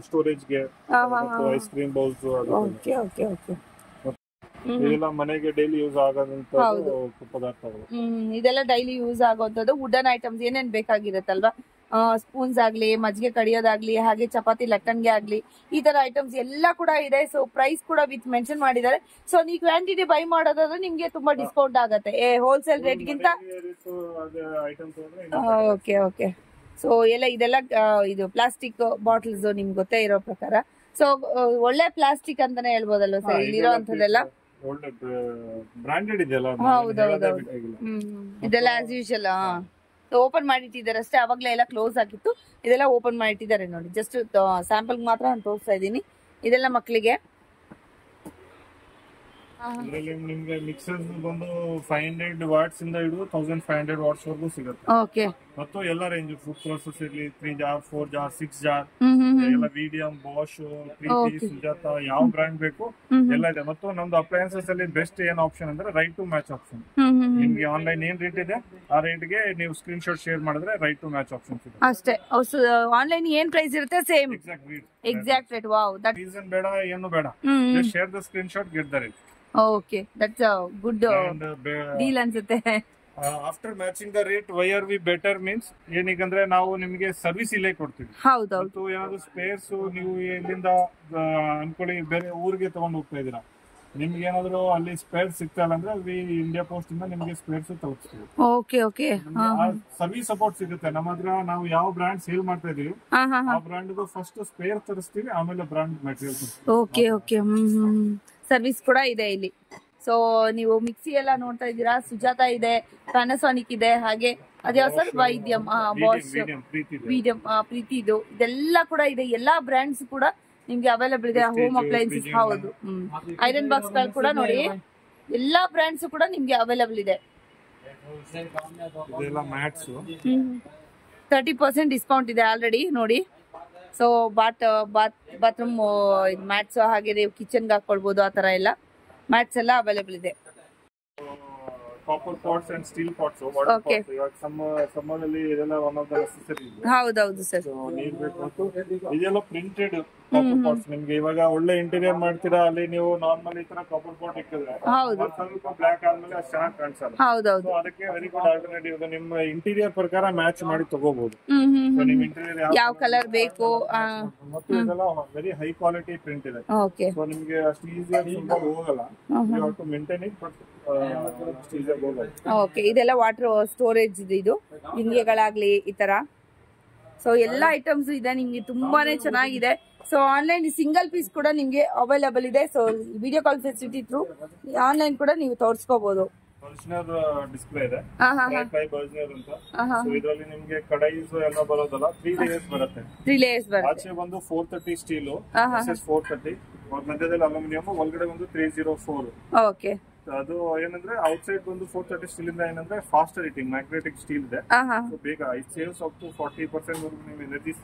[SPEAKER 1] ಸ್ಟೋರೇಜ್ ಗೆ, ice cream bowls,
[SPEAKER 3] okay okay okay.
[SPEAKER 1] ಇದೆಲ್ಲ ಮನೆಗೆ ಡೈಲಿ ಯೂಸ್ ಆಗೋದಂತ ಪದಾರ್ಥಗಳು.
[SPEAKER 3] ಇದೆಲ್ಲ ಡೈಲಿ ಯೂಸ್ ಆಗೋಂಥದ್ದು ವುಡನ್ ಐಟಮ್ಸ್ ಏನೇನ್ ಬೇಕಾಗಿರುತ್ತಲ್ವಾ, ಸ್ಪೂನ್ಸ್ ಆಗ್ಲಿ, ಮಜ್ಜಿಗೆ ಕಡಿಯೋದಾಗ್ಲಿ, ಹಾಗೆ ಚಪಾತಿ ಲಟ್ಟಣ್ಗೆ ಆಗ್ಲಿ, ಈ ತರ ಐಟಮ್ಸ್ ಎಲ್ಲ ಕೂಡ ಇದೆ. ಸೊ ಪ್ರೈಸ್ ಕೂಡ ವಿತ್ ಮೆನ್ಷನ್ ಮಾಡಿದ್ದಾರೆ. ಸೊ ನೀವು ಕ್ವಾಂಟಿಟಿ ಬೈ ಮಾಡೋದಾದ್ರೆ ನಿಮ್ಗೆ ತುಂಬಾ ಡಿಸ್ಕೌಂಟ್ ಆಗುತ್ತೆ ಹೋಲ್ಸೇಲ್ ರೇಟ್ ಗಿಂತ. Okay okay. ಸೊ ಇದೆಲ್ಲ ಇದು ಪ್ಲಾಸ್ಟಿಕ್ ಬಾಟಲ್ಸ್ ನಿಮ್ಗೆ ಗೊತ್ತೇ ಇರೋ ಪ್ರಕಾರ. ಸೊ ಒಳ್ಳೆ ಪ್ಲಾಸ್ಟಿಕ್ ಅಂತಾನೆ ಹೇಳ್ಬೋದಲ್ವಾ ಸರ್ ಇಲ್ಲಿರೋ ಅಂತದೆಲ್ಲ? ಹೌದೌದು. ಇದೆಲ್ಲ ಆಸ್ ಯೂಶಲ್ ಓಪನ್ ಮಾಡಿಟ್ಟಿದ್ದಾರೆ ಅಷ್ಟೇ. ಅವಾಗ್ಲೇ ಎಲ್ಲ ಕ್ಲೋಸ್ ಆಗಿತ್ತು, ಇದೆಲ್ಲ ಓಪನ್ ಮಾಡಿಟ್ಟಿದ್ದಾರೆ ನೋಡಿ. ಜಸ್ಟ್ ಸ್ಯಾಂಪಲ್ ಮಾತ್ರ ನಾನು ತೋರಿಸ್ತಾ ಇದ್ದೀನಿ. ಇದೆಲ್ಲ ಮಕ್ಕಳಿಗೆ.
[SPEAKER 1] ನಿಮ್ಗೆ ಮಿಕ್ಸರ್ಸ್ ಬಂದು 500 ವಾಟ್ಸ್ ಇಂದ ಹಿಡಿದು 1500 ವಾಟ್ಸ್ ವರೆಗೂ ಸಿಗುತ್ತೆ.
[SPEAKER 3] ಓಕೆ.
[SPEAKER 1] ಮತ್ತು ಎಲ್ಲ ರೇಂಜ್ ಫುಡ್ ಪ್ರೊಸೆಸ್ ಇರ್ಲಿ, 3 ಜಾರ್, 4 ಜಾರ್, 6 ಜಾರ್, ಎಲ್ಲ ಮೀಡಿಯಂ, ಬಾಷ್, ಪ್ರೀತಿ, ಸುಜಾತ, ಯಾವ ಬ್ರ್ಯಾಂಡ್ ಬೇಕು ಎಲ್ಲ ಇದೆ. ಮತ್ತು ನಮ್ದು ಅಪ್ಲಯನ್ಸಸ್ ಅಲ್ಲಿ ಬೆಸ್ಟ್ ಏನ್ ಆಪ್ಷನ್ ಅಂದ್ರೆ ರೈಟ್ ಟು ಮ್ಯಾಚ್ ಆಪ್ಷನ್. ನಿಮ್ಗೆ ಆನ್ಲೈನ್ ಏನ್ ರೇಟ್ ಇದೆ ಆ ರೇಟ್ ಗೆ ನೀವು ಸ್ಕ್ರೀನ್ ಶಾಟ್ ಶೇರ್ ಮಾಡಿದ್ರೆ ರೈಟ್ ಟು ಮ್ಯಾಚ್ ಆಪ್ಷನ್ ಸಿಗುತ್ತೆ
[SPEAKER 3] ಅಷ್ಟೇ. ಆನ್ಲೈನ್ ಏನ್ ಪ್ರೈಸ್ ಇರುತ್ತೆ same exact rate. Wow, that
[SPEAKER 1] reason ಬೇಡ, ಏನು ಬೇಡ, just share the screenshot, get the rate.
[SPEAKER 3] Okay, that's a good deal ಅನ್ಸುತ್ತೆ.
[SPEAKER 1] After matching the rate why are we better means ಏನೀಗಂದ್ರೆ ನಾವು ನಿಮ್ಗೆ ಸರ್ವಿಸ್ ಇಲ್ಲೇ ಕೊಡ್ತೀವಿ.
[SPEAKER 3] ಹೌದೌದು.
[SPEAKER 1] ಏನಾದ್ರು ಸ್ಪೇರ್ಸ್ ನೀವು ಇಲ್ಲಿಂದ ಅನ್ಕೊಳ್ಳಿ ಬೇರೆ ಊರಿಗೆ ತಗೊಂಡ್ ಹೋಗ್ತಾ ಇದೀರಾ, ನಿಮ್ಗೆ ಏನಾದ್ರು ಅಲ್ಲಿ ಸ್ಪೇರ್ ಸಿಗ್ತಾ ಇಲ್ಲ ಅಂದ್ರೆ ಇಂಡಿಯಾ ಪೋಸ್ಟ್ ಇಂದ ನಿಮ್ಗೆ ಸ್ಪೇರ್ಸ್ ತಲುಪಿಸ್ತೀವಿ.
[SPEAKER 3] Okay okay.
[SPEAKER 1] ಸರ್ವಿಸ್ ಸಪೋರ್ಟ್ ಸಿಗುತ್ತೆ ನಮ್ಮ ಹತ್ರ. ನಾವು ಯಾವ ಬ್ರಾಂಡ್ ಸೇಲ್ ಮಾಡ್ತಾ ಇದೀವಿ ಆ ಬ್ರಾಂಡ್ ಫಸ್ಟ್ ಸ್ಪೇರ್ ತರಿಸ್ತೀವಿ, ಆಮೇಲೆ brand material.
[SPEAKER 3] Okay okay. Service ಕೂಡ ಇದೆ ಇಲ್ಲಿ. ಸೊ ನೀವು ಮಿಕ್ಸಿ ಎಲ್ಲ ನೋಡ್ತಾ ಇದ್ದೀರಾ, ಸುಜಾತ ಇದೆ, ಪ್ಯಾನಾಸೋನಿಕ್ ಇದೆ, ಹಾಗೆ ಅದ್ಯಾವ ಸರ್ ವೈದ್ಯಂ, ಬಾಷ್, ಮೀಡಿಯಂ, ಪ್ರೀತಿದು, ಇದೆಲ್ಲ ಕೂಡ ಇದೆ. ಎಲ್ಲಾ ಬ್ರ್ಯಾಂಡ್ಸ್ ಕೂಡ ನಿಮ್ಗೆ ಅವೈಲೇಬಲ್ ಇದೆ. ಹೋಮ್ ಅಪ್ಲೈನ್ಸಸ್, ಹೌದು. ಐರನ್ ಬಾಕ್ಸ್ ಗಳು ಕೂಡ ನೋಡಿ, ಎಲ್ಲಾ ಬ್ರ್ಯಾಂಡ್ಸ್ ಕೂಡ ನಿಮ್ಗೆ ಅವೈಲೇಬಲ್ ಇದೆ. 30% ಡಿಸ್ಕೌಂಟ್ ಇದೆ ಆಲ್ರೆಡಿ ನೋಡಿ. ಸೊ ಬಾತ್ರೂಮ್ ಮ್ಯಾಟ್ಸ್, ಹಾಗೆ ನೀವು ಕಿಚನ್ಗೆ ಹಾಕೊಳ್ಬಹುದು, ಆ ತರ ಎಲ್ಲ ಮ್ಯಾಟ್ಸ್ ಎಲ್ಲ ಅವೈಲೇಬಲ್ ಇದೆ.
[SPEAKER 1] Copper pots and steel pots, water pots, ಇವಾಗ ಸಮ್ಮರ್ ಅಲ್ಲಿ ಇದೆಲ್ಲ ಒನ್ ಆಫ್ ದ ನೆಸೆಸರಿ.
[SPEAKER 3] ಹೌದೌದು ಸರ್.
[SPEAKER 1] ನೀರ್ ಬೇಕು. ಮತ್ತು ಇದೆಲ್ಲ ಪ್ರಿಂಟೆಡ್ ಕಾಪರ್ ಪಾಟ್ಸ್. ನಿಮ್ಗೆ ಇವಾಗ ಒಳ್ಳೆ ಇಂಟೀರಿಯರ್ ಮಾಡ್ತೀರಾ, ಅಲ್ಲಿ ನೀವು ನಾರ್ಮಲ್ ಈ ತರ ಕಾಪರ್ ಪಾಟ್ ಇಕ್ಕಿದ್ರೆ ಸ್ವಲ್ಪ ಬ್ಲಾಕ್ ಆದ್ಮೇಲೆ ಅಷ್ಟು ಚೆನ್ನಾಗಿ ಕಾಣಿಸಲ್ಲ.
[SPEAKER 3] ಹೌದೌದು.
[SPEAKER 1] ಅದಕ್ಕೆ ವೆರಿ ಗುಡ್ ಆಲ್ಟರ್ನೇಟಿವ್. ನಿಮ್ಮ ಇಂಟೀರಿಯರ್ ಪ್ರಕಾರ ಮ್ಯಾಚ್ ಮಾಡಿ ತಗೋಬಹುದು. ನಿಮ್ ಇಂಟೀರಿಯರ್
[SPEAKER 3] ಯಾವ ಕಲರ್ ಬೇಕು.
[SPEAKER 1] ಮತ್ತು ಇದೆಲ್ಲ ವೆರಿ ಹೈ ಕ್ವಾಲಿಟಿ ಪ್ರಿಂಟ್ ಇದೆ. ಸೊ ನಿಮ್ಗೆ ಅಷ್ಟು ಈಸಿಯಾಗಿ ಹೋಗಲ್ಲ. You have to maintain it, but
[SPEAKER 3] okay. ಇದೆಲ್ಲ ವಾಟರ್ ಸ್ಟೋರೇಜ್ ಇದು, ಹಿಂಗೆಗಳಾಗ್ಲಿ ಈ ತರ. ಸೊ ಎಲ್ಲ ಐಟಮ್ಸ್ ಇದೆ ನಿಮ್ಗೆ, ತುಂಬಾನೇ ಚೆನ್ನಾಗಿದೆ. ಸೊ ಆನ್ಲೈನ್ ಸಿಂಗಲ್ ಪೀಸ್ ಕೂಡ ನಿಮ್ಗೆ ಅವೈಲೇಬಲ್ ಇದೆ. So video call facility through online ಕೂಡ ನೀವು ತೋರಿಸ್ಕೋಬಹುದು.
[SPEAKER 1] ಬರ್ಜ್ನರ್ ಡಿಸ್ಪ್ಲೇ ಇದೆ, ಬರ್ಜ್ನರ್ ಅಂತ. ಸೊ ಇದರಲ್ಲಿ ನಿಮ್ಗೆ ಕಡಾಯಿಸ್ ಎಲ್ಲ ಬರೋದಲ್ಲ, 3 ಲೇಯರ್ಸ್ ಬರುತ್ತೆ.
[SPEAKER 3] 3 ಲೇಯರ್ಸ್ ಬರುತ್ತೆ.
[SPEAKER 1] ಆಚೆ ಬಂದು 430 ಸ್ಟೀಲ್, 430, ಮಧ್ಯದಲ್ಲಿ ಅಲ್ಯೂಮಿನಿಯಂ, ಒಳಗಡೆ ಬಂದು 304.
[SPEAKER 3] ಓಕೆ.
[SPEAKER 1] ಅದು ಏನಂದ್ರೆ ಔಟ್ಸೈಡ್ ಬಂದು 430 ಸ್ಟೀಲ್ ಇಂದ ಏನಂದ್ರೆ ಫಾಸ್ಟರ್ ಹೀಟಿಂಗ್ ಮ್ಯಾಗ್ನೆಟಿಕ್ ಸ್ಟೀಲ್ ಇದೆ. ಸೊ ಬೇಗ ಇಟ್ ಸೇವ್ಸ್ ಅಪ್ ಟು 40% ವರೆಗೂ ನಿಮ್ಗೆ ಎನರ್ಜಿ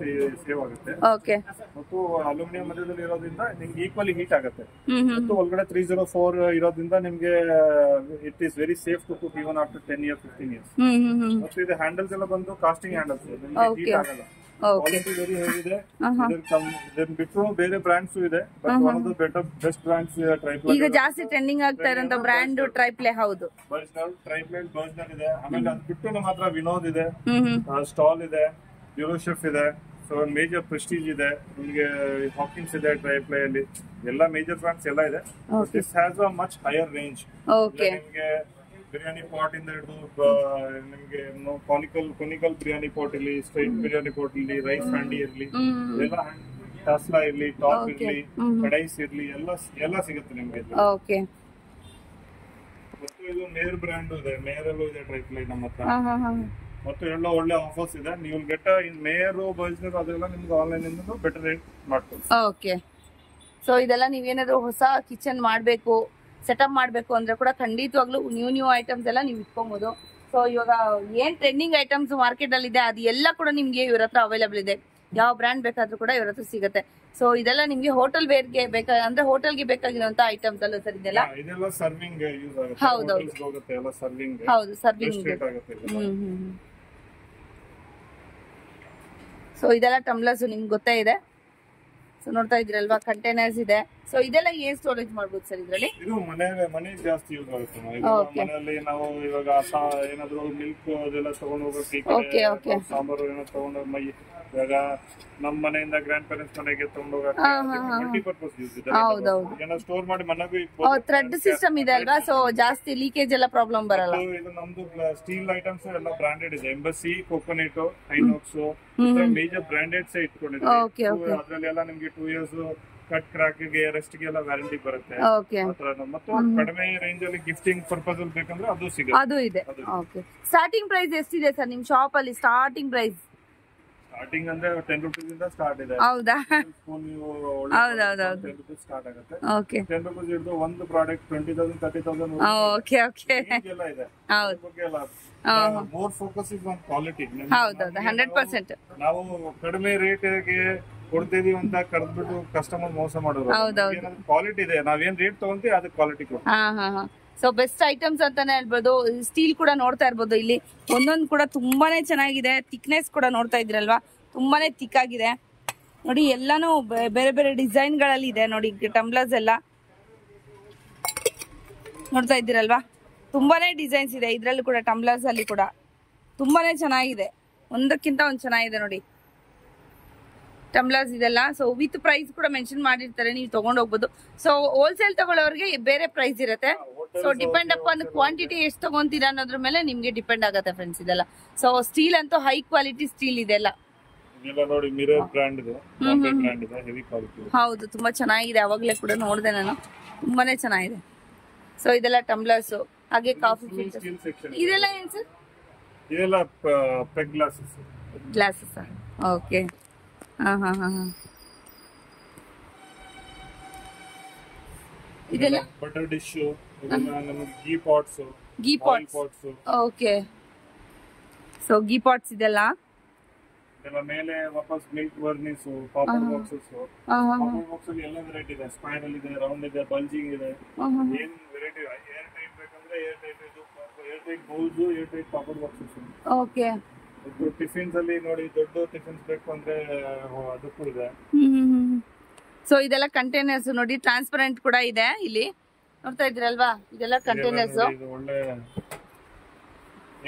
[SPEAKER 1] ಸೇವ್ ಆಗುತ್ತೆ.
[SPEAKER 3] ಓಕೆ.
[SPEAKER 1] ಮತ್ತು ಅಲ್ಯೂಮಿನಿಯಂ ಮಧ್ಯದಲ್ಲಿ ಇರೋದ್ರಿಂದ ನಿಮ್ಗೆ ಈಕ್ವಲಿ ಹೀಟ್ ಆಗುತ್ತೆ. ಮತ್ತು ಒಳಗಡೆ 304 ಇರೋದ್ರಿಂದ ನಿಮ್ಗೆ it is very safe to cook even after 10 years 15 years. ಮತ್ತು ಇದು ಹ್ಯಾಂಡಲ್ಸ್ ಎಲ್ಲ ಬಂದು ಕಾಸ್ಟಿಂಗ್ ಹ್ಯಾಂಡಲ್ಸ್, ನಿಮ್ಗೆ ಹೀಟ್ ಆಗಲ್ಲ. ಕ್ವಾಲಿಟಿ ವೆರಿ ಹೇಗಿದೆ. ಇದನ್ನ ಬಿಟ್ಟು ಬೇರೆ ಬ್ರಾಂಡ್ಸ್ ಇದೆ, but one of the better best brands Triplite.
[SPEAKER 3] ಈಗ ಜಾಸ್ತಿ ಟ್ರೆಂಡಿಂಗ್ ಆಗ್ತಾ ಇರೋಂತ ಬ್ರಾಂಡ್ ಟ್ರೈಪ್ಲೈ. ಹೌದು,
[SPEAKER 1] ಟ್ರೈಪ್ಲೈಟ್ ಬರ್ಜ್ನರ್ ಇದೆ. ಆಮೇಲೆ ಅದು ಬಿಟ್ಟು ನಮ್ಮ ಹತ್ರ ವಿನೋದ್ ಇದೆ, ಸ್ಟಾಲ್ ಇದೆ, ಯೂರೋಶೆಫ್ ಇದೆ. ಸೊ ಮೇಜರ್ ಪ್ರೆಸ್ಟೀಜ್ ಇದೆ, ನಿಮಗೆ ಹಾಕಿನ್ಸ್ ಇದೆ ಟ್ರೈಪ್ಲೈ ಅಲ್ಲಿ. ಎಲ್ಲ ಮೇಜರ್ ಬ್ರಾಂಡ್ಸ್ ಎಲ್ಲ ಇದೆ. This has a much higher range. ನಿಮಗೆ ಬಿರಿಯಾನಿ ಪಾಟ್ ಇಂದ ಹಿಡಿದು ನಿಮ್ಗೆ ಕೊನಿಕಲ್ ಬಿರಿಯಾನಿ ಪಾಟ್ ಇರ್ಲಿ, ಸ್ಟ್ರೈಟ್ ಬಿರಿಯಾನಿ ಪಾಟ್ ಇರ್ಲಿ, ರೈಸ್ ಹ್ಯಾಂಡಿ ಇರ್ಲಿ, ಎಲ್ಲ ಟಸ್ಲಾ ಇರ್ಲಿ, ಟಾಪ್ ಇರ್ಲಿ, ಕಡೈಸ್ ಇರ್ಲಿ, ಎಲ್ಲ ಸಿಗುತ್ತೆ ನಿಮ್ಗೆ. ಮತ್ತು ಇದು ಮೇರ್ ಬ್ರ್ಯಾಂಡ್ ಇದೆ, ಮೇರಲ್ಲೂ ಇದೆ ಟ್ರೈಪ್ಲೈ ನಮ್ಮ ಹತ್ರ. ಮತ್ತು ಎಲ್ಲ ಒಳ್ಳೆ ಆಫರ್ಸ್ ಇದೆ. ನೀವು ಗೆಟ್ ಮೇಯರ್ ಬರ್ಜ್ನರ್ ಅದೆಲ್ಲ ನಿಮ್ಗೆ ಆನ್ಲೈನ್ ಇಂದ ಬೆಟರ್ ರೇಟ್ ಮಾಡ್ತೀವಿ.
[SPEAKER 3] ಓಕೆ. ಸೊ ಇದೆಲ್ಲ ನೀವೇನಾದ್ರು ಹೊಸ ಕಿಚನ್ ಮಾಡ್ಬೇಕು, ಸೆಟಪ್ ಮಾಡ್ಬೇಕು ಅಂದ್ರೆ ಕೂಡ ಖಂಡಿತವಾಗ್ಲೂ ನ್ಯೂ ಐಟಮ್ಸ್ ಎಲ್ಲ ನೀವು ಇಟ್ಕೊಬಹುದು. ಸೊ ಇವಾಗ ಏನ್ ಟ್ರೆಂಡಿಂಗ್ ಐಟಮ್ಸ್ ಮಾರ್ಕೆಟ್ ಅಲ್ಲಿ ಇದೆ ಅದು ಎಲ್ಲ ಕೂಡ ನಿಮ್ಗೆ ಇವ್ರ ಹತ್ರ ಅವೈಲೇಬಲ್ ಇದೆ. ಯಾವ ಬ್ರ್ಯಾಂಡ್ ಬೇಕಾದ್ರೂ ಕೂಡ ಇವ್ರ ಹತ್ರ ಸಿಗುತ್ತೆ. ಸೊ ಇದೆಲ್ಲ ನಿಮ್ಗೆ ಹೋಟೆಲ್ ವೇರ್ಗೆ ಅಂದ್ರೆ ಹೋಟೆಲ್ಗೆ ಬೇಕಾಗಿರುವಂತ ಐಟಮ್ಸ್ ಅಲ್ಲ ಸರ್ ಇದೆಲ್ಲ?
[SPEAKER 1] ಸರ್ವಿಂಗ್ ಯೂಸ್ ಆಗುತ್ತೆ.
[SPEAKER 3] ಹೌದು, ಸರ್ವಿಂಗ್. ಸೊ ಇದೆಲ್ಲ ಟಮ್ಲರ್ಸ್ ನಿಮ್ಗೆ ಗೊತ್ತೇ ಇದೆ. ಸೊ ನೋಡ್ತಾ ಇದ್ರಲ್ವಾ ಕಂಟೈನರ್ಸ್ ಇದೆ. ಸೊ ಇದೆಲ್ಲ ಏನ್ ಸ್ಟೋರೇಜ್ ಮಾಡ್ಬೋದು ಸರ್ ಇದ್ರಲ್ಲಿ?
[SPEAKER 1] ಇದು ಮನೆಗೆ ಜಾಸ್ತಿ ಯೂಸ್ ಆಗುತ್ತೆ. ಮನೆಯಲ್ಲಿ ನಾವು ಇವಾಗ ಏನಾದ್ರು ಮಿಲ್ಕ್ ಅದೆಲ್ಲ ತಗೊಂಡು ಹೋಗೋಕೆ, ಸಾಂಬಾರು ಏನೋ ತಗೊಂಡು ಇವಾಗ ನಮ್ಮ ಮನೆಯಿಂದ ಗ್ರ್ಯಾಂಡ್ ಪೇರೆಂಟ್ಸ್ ಮನೆಗೆ ತಗೊಂಡು ಹೋಗಕ್ಕೆ ಮಲ್ಟಿಪರ್ಪಸ್ ಯೂಸ್ ಇದೆ. ಏನೋ ಸ್ಟೋರ್ ಮಾಡಿ ಮನೆಗೂ ಇಟ್ಬೋದು.
[SPEAKER 3] ಥ್ರೆಡ್ ಸಿಸ್ಟಮ್ ಇದೆ ಅಲ್ವಾ, ಸೊ ಜಾಸ್ತಿ ಲೀಕೇಜ್ ಎಲ್ಲ ಪ್ರಾಬ್ಲಮ್ ಬರಲ್ಲ.
[SPEAKER 1] ಇದು ನಮ್ದು ಸ್ಟೀಲ್ ಐಟಮ್ಸ್ ಎಲ್ಲ ಬ್ರಾಂಡೆಡ್ ಇದೆ. ಎಂಬಸಿ, ಕೋಕೋನೆಟ್, ಐನೋಕ್ಸ್ ಮೇಜರ್ ಬ್ರಾಂಡೆಡ್ಸ್ ಇಟ್ಕೊಂಡಿದ್ದೀವಿ. ಅದ್ರಲ್ಲಿ ಎಲ್ಲ ನಿಮ್ಗೆ 2 years ಕಟ್ ಕ್ರಾಕ್ ಗೆ ರೆಸ್ಟ್ ಗೆ ಎಲ್ಲ ವ್ಯಾರಂಟಿ ಬರುತ್ತೆ. ಮತ್ತು ಕಡಿಮೆ ರೇಂಜ್ ಅಲ್ಲಿ ಗಿಫ್ಟಿಂಗ್ ಪರ್ಪಸ್ ಅಲ್ಲಿ ಬೇಕಂದ್ರೆ ಅದು ಸಿಗುತ್ತೆ.
[SPEAKER 3] ಅದು ಇದೆ. ಸ್ಟಾರ್ಟಿಂಗ್ ಪ್ರೈಸ್ ಎಷ್ಟಿದೆ ಸರ್ ನಿಮ್ ಶಾಪ್ ಅಲ್ಲಿ? ಸ್ಟಾರ್ಟಿಂಗ್ ಪ್ರೈಸ್
[SPEAKER 1] ಸ್ಟಾರ್ಟಿಂಗ್ ಅಂದ್ರೆ 10 rupees ಇಂದ ಸ್ಟಾರ್ಟ್ ಇದೆ.
[SPEAKER 3] ಹೌದಾ?
[SPEAKER 1] ಹೌದೌದು 10 rupees ಸ್ಟಾರ್ಟ್ ಆಗುತ್ತೆ. 10 rupees ಇದ್ದು ಒಂದು ಪ್ರಾಡಕ್ಟ್ 20,000 30,000 ಎಲ್ಲ ಇದೆ. More focus is on quality.
[SPEAKER 3] ಹೌದೌದು 100%.
[SPEAKER 1] ನಾವು ಕಡಿಮೆ ರೇಟ್ ಗೆ ಕೊಡ್ತಿದೀವಿ ಅಂತ ಕರೆದ್ಬಿಟ್ಟು ಕಸ್ಟಮರ್ ಮೋಸ ಮಾಡೋದು. ಕ್ವಾಲಿಟಿ ಇದೆ, ನಾವೇನ್ ರೇಟ್ ತಗೊಂತೀವಿ ಅದಕ್ಕೆ ಕ್ವಾಲಿಟಿ ಕೊಡ್ತೀವಿ.
[SPEAKER 3] ಸೊ ಬೆಸ್ಟ್ ಐಟಮ್ಸ್ ಅಂತಾನೆ ಹೇಳ್ಬೋದು. ಸ್ಟೀಲ್ ಕೂಡ ನೋಡ್ತಾ ಇರ್ಬೋದು, ಇಲ್ಲಿ ಒಂದೊಂದು ಕೂಡ ತುಂಬಾನೇ ಚೆನ್ನಾಗಿದೆ. ಥಿಕ್ನೆಸ್ ಕೂಡ ನೋಡ್ತಾ ಇದ್ರಲ್ವಾ, ತುಂಬಾನೇ ಥಿಕ್ ಆಗಿದೆ ನೋಡಿ. ಎಲ್ಲಾನು ಬೇರೆ ಬೇರೆ ಡಿಸೈನ್ ಗಳಲ್ಲಿ ಇದೆ ನೋಡಿ. ಟಂಬ್ಲರ್ಸ್ ಎಲ್ಲ ನೋಡ್ತಾ ಇದ್ದೀರಲ್ವಾ, ತುಂಬಾನೇ ಡಿಸೈನ್ಸ್ ಇದೆ ಇದ್ರಲ್ಲೂ ಕೂಡ. ಟಂಬ್ಲರ್ಸ್ ಅಲ್ಲಿ ಕೂಡ ತುಂಬಾನೇ ಚೆನ್ನಾಗಿದೆ, ಒಂದಕ್ಕಿಂತ ಒಂದು ಚೆನ್ನಾಗಿದೆ ನೋಡಿ ಟಂಬ್ಲರ್ಸ್ ಇದೆಲ್ಲ. ಸೊ ವಿತ್ ಪ್ರೈಸ್ ಕೂಡ ಮೆನ್ಷನ್ ಮಾಡಿರ್ತಾರೆ, ನೀವು ತಗೊಂಡ್ ಹೋಗ್ಬೋದು. ಸೊ ಹೋಲ್ಸೇಲ್ ತಗೊಳ್ಳೋರಿಗೆ ಬೇರೆ ಪ್ರೈಸ್ ಇರುತ್ತೆ. ಸೊ ಡಿಪೆಂಡ್ ಅಪಾನ್ ಕ್ವಾಂಟಿಟಿ ಎಷ್ಟು ತಗೊಂತೀರಾ ಅನ್ನೋದ್ರ ಮೇಲೆ ನಿಮ್ಗೆ ಡಿಪೆಂಡ್ ಆಗುತ್ತೆ ಫ್ರೆಂಡ್ಸ್ ಇದೆಲ್ಲ. ಸೊ ಸ್ಟೀಲ್ ಅಂತೂ ಹೈ ಕ್ವಾಲಿಟಿ ಸ್ಟೀಲ್ ಇದೆಲ್ಲ
[SPEAKER 1] ನೋಡಿ. ಮಿರರ್ ಬ್ರ್ಯಾಂಡ್ ಇದೆ, ಬ್ರ್ಯಾಂಡ್ ಇದೆ, ಹೆವಿ ಕ್ವಾಲಿಟಿ.
[SPEAKER 3] ಹೌದು, ತುಂಬಾ ಚೆನ್ನಾಗಿದೆ. ಅವಾಗಲೇ ಕೂಡ ನೋಡಿದೆ ನಾನು, ತುಂಬಾನೇ ಚೆನ್ನಾಗಿದೆ. ಸೊ ಇದೆಲ್ಲ ಟಂಬ್ಲರ್ಸ್, ಹಾಗೆ ಕಾಫಿ ಫಿಲ್ಟರ್. ಇದೆಲ್ಲ ಏನ್ ಸರ್?
[SPEAKER 1] ಇದೆಲ್ಲ ಪೆಗ್ ಗ್ಲಾಸಸ್.
[SPEAKER 3] Glasses, okay. ಇದೆಲ್ಲ
[SPEAKER 1] ಬಟರ್ ಡಿಶ್, ನಮಗೆ ghee pots.
[SPEAKER 3] Ghee pots, okay. So ghee pots ಇದೆಲ್ಲ
[SPEAKER 1] ಮೇಲೆ ವಾಪಸ್ milk burners, papad boxes. Papad box ಅಲ್ಲಿ ಎಲ್ಲ ವೆರೈಟಿ ಇದೆ. ಸ್ಪೈರಲ್ ಇದೆ, ರೌಂಡ್ ಇದೆ, ಬಲ್ಜಿಂಗ್ ಇದೆ. ಏನ್ ವೆರೈಟಿ ಏರ್ ಟೈಟ್ ಬೇಕಂದ್ರೆ ಏರ್ ಟೈಟ್, ಇದು air tight bowls, air tight papad boxes.
[SPEAKER 3] Okay.
[SPEAKER 1] Tiffins ಅಲ್ಲಿ ನೋಡಿ, ದೊಡ್ಡ ಟಿಫಿನ್ಸ್ ಬೇಕು ಅಂದ್ರೆ ಅದಕ್ಕೂ ಇದೆ.
[SPEAKER 3] ಸೊ ಇದೆಲ್ಲ ಕಂಟೈನರ್ಸ್ ನೋಡಿ, ಟ್ರಾನ್ಸ್ಪರೆಂಟ್ ಕೂಡ ಇದೆ ಇಲ್ಲಿ ನೋಡ್ತಾ ಇದ್ರಲ್ವಾ. ಇದೆಲ್ಲ ಕಂಟೈನರ್ಸ್
[SPEAKER 1] ಒಳ್ಳೆ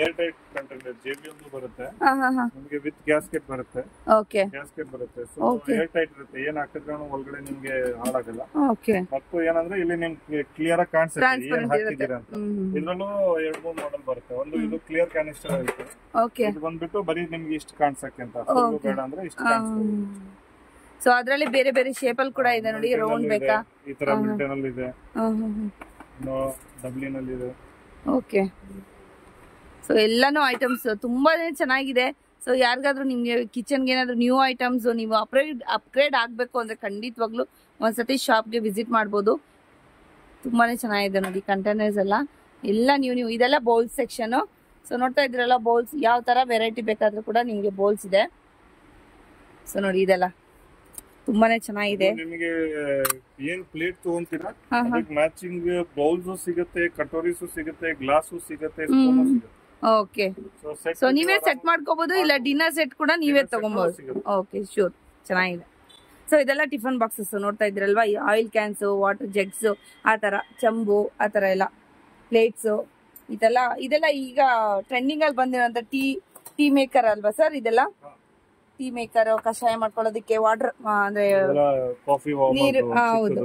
[SPEAKER 1] ಏರ್ ಟೈಟ್ ಕಂಟೈನರ್. ಜೇಬಿಯಲ್ಲೂ ಬರುತ್ತೆ, ನಿಮಗೆ ವಿತ್ ಗ್ಯಾಸ್ಕೆಟ್ ಬರುತ್ತೆ.
[SPEAKER 3] ಓಕೆ,
[SPEAKER 1] ಗ್ಯಾಸ್ಕೆಟ್ ಬರುತ್ತೆ. ಸೊ ಏರ್ ಟೈಟ್ ಇರುತ್ತೆ, ಏನ್ ಹಾಕಿದ್ರು ಒಳಗಡೆ ನಿಮ್ಗೆ ಹಾಳಾಗಲ್ಲ.
[SPEAKER 3] ಓಕೆ.
[SPEAKER 1] ಮತ್ತು ಏನಂದ್ರೆ ಇಲ್ಲಿ ನಿಮ್ಗೆ ಕ್ಲಿಯರ್ ಆಗಿ ಕಾಣಿಸುತ್ತೆ ಏನ್ ಹಾಕಿದ್ದೀರಾ ಅಂತ. ಇದ್ರಲ್ಲೂ 2-3 ಮಾಡೆಲ್ ಬರುತ್ತೆ. ಒಂದು ಇದು ಕ್ಲಿಯರ್ ಕ್ಯಾನಿಸ್ಟರ್ ಇರುತ್ತೆ.
[SPEAKER 3] ಓಕೆ.
[SPEAKER 1] ಇದು ಬಂದ್ಬಿಟ್ಟು ಬರೀ ನಿಮ್ಗೆ ಇಷ್ಟು ಕಾಣಿಸಕ್ಕೆ ಅಂತ, ಫುಲ್ ಬೇಡ ಅಂದ್ರೆ ಇಷ್ಟು ಕಾಣಿಸುತ್ತೆ.
[SPEAKER 3] ಸೊ ಅದ್ರಲ್ಲಿ ಬೇರೆ ಬೇರೆ ಶೇಪ್ ಅಲ್ಲಿ ಕೂಡ ಇದೆ ನೋಡಿ. ರೌಂಡ್ ಬೇಕಾ,
[SPEAKER 1] ಈ ತರ ಮಿಲ್ಟನ್ ಅಲ್ಲಿ ಇದೆ, ಡಬ್ಲಿನ್ ಅಲ್ಲಿ ಇದೆ.
[SPEAKER 3] ಓಕೆ. ಸೊ ಎಲ್ಲಾನು ಐಟಮ್ಸ್ ತುಂಬಾನೇ ಚೆನ್ನಾಗಿದೆ. ಸೊ ಯಾರಿಗಾದ್ರೂ ನಿಮ್ಗೆ ಕಿಚನ್ಗೆ ಏನಾದ್ರು ನ್ಯೂ ಐಟಮ್ಸ್ ನೀವು ಅಪ್ಗ್ರೇಡ್ ಆಗ್ಬೇಕು ಅಂದ್ರೆ ಖಂಡಿತವಾಗ್ಲೂ ಒಂದ್ಸತಿ ಶಾಪ್ಗೆ ವಿಸಿಟ್ ಮಾಡ್ಬೋದು. ತುಂಬಾನೇ ಚೆನ್ನಾಗಿದೆ ನೋಡಿ ಕಂಟೈನರ್ಸ್ ಎಲ್ಲ ನ್ಯೂ. ಇದೆಲ್ಲ ಬೌಲ್ಸ್ ಸೆಕ್ಷನ್. ಸೊ ನೋಡ್ತಾ ಇದ್ರಲ್ಲ, ಬೌಲ್ಸ್ ಯಾವ ತರ ವೆರೈಟಿ ಬೇಕಾದ್ರೂ ಕೂಡ ನಿಮ್ಗೆ ಬೌಲ್ಸ್ ಇದೆ. ಸೊ ನೋಡಿ ಇದೆಲ್ಲ ತುಂಬಾನೇ ಚೆನ್ನಾಗಿದೆ.
[SPEAKER 1] ನಿಮಗೆ ಏನ್ ಪ್ಲೇಟ್ ತಗೊಂತೀರಾ ಅದಕ್ಕೆ ಮ್ಯಾಚಿಂಗ್ ಬೌಲ್ಸ್ ಸಿಗುತ್ತೆ, ಕಟೋರೀಸ್ ಸಿಗುತ್ತೆ, ಗ್ಲಾಸ್ ಸಿಗುತ್ತೆ, ಸ್ಪೂನ್ ಸಿಗುತ್ತೆ.
[SPEAKER 3] ಓಕೆ. ಸೊ ನೀವೇ ಸೆಟ್ ಮಾಡ್ಕೋಬಹುದು, ಇಲ್ಲ ಡಿನ್ನರ್ ಸೆಟ್ ಕೂಡ ನೀವೇ ತಗೊಬಹುದು. ಓಕೆ, ಶೂರ್, ಚೆನ್ನಾಗಿದೆ. ಸೊ ಇದೆಲ್ಲ ಟಿಫನ್ ಬಾಕ್ಸಸ್ ನೋಡ್ತಾ ಇದ್ರಲ್ವಾ. ಆಯಿಲ್ ಕ್ಯಾನ್ಸ್, ವಾಟರ್ ಜಗ್ಸ್, ಆ ತರ ಚಂಬು, ಆ ತರ ಎಲ್ಲ ಪ್ಲೇಟ್ಸ್ ಇದೆಲ್ಲ ಈಗ ಟ್ರೆಂಡಿಂಗ್ ಅಲ್ಲಿ ಬಂದಿರೋಂತ ಟೀ ಮೇಕರ್ ಅಲ್ವಾ ಸರ್? ಇದೆಲ್ಲ ಟೀ ಮೇಕರ್, ಕಷಾಯ ಮಾಡ್ಕೊಳ್ಳೋದಕ್ಕೆ, ವಾಟರ್ ಅಂದ್ರೆ ನೀರು, ಹೌದು,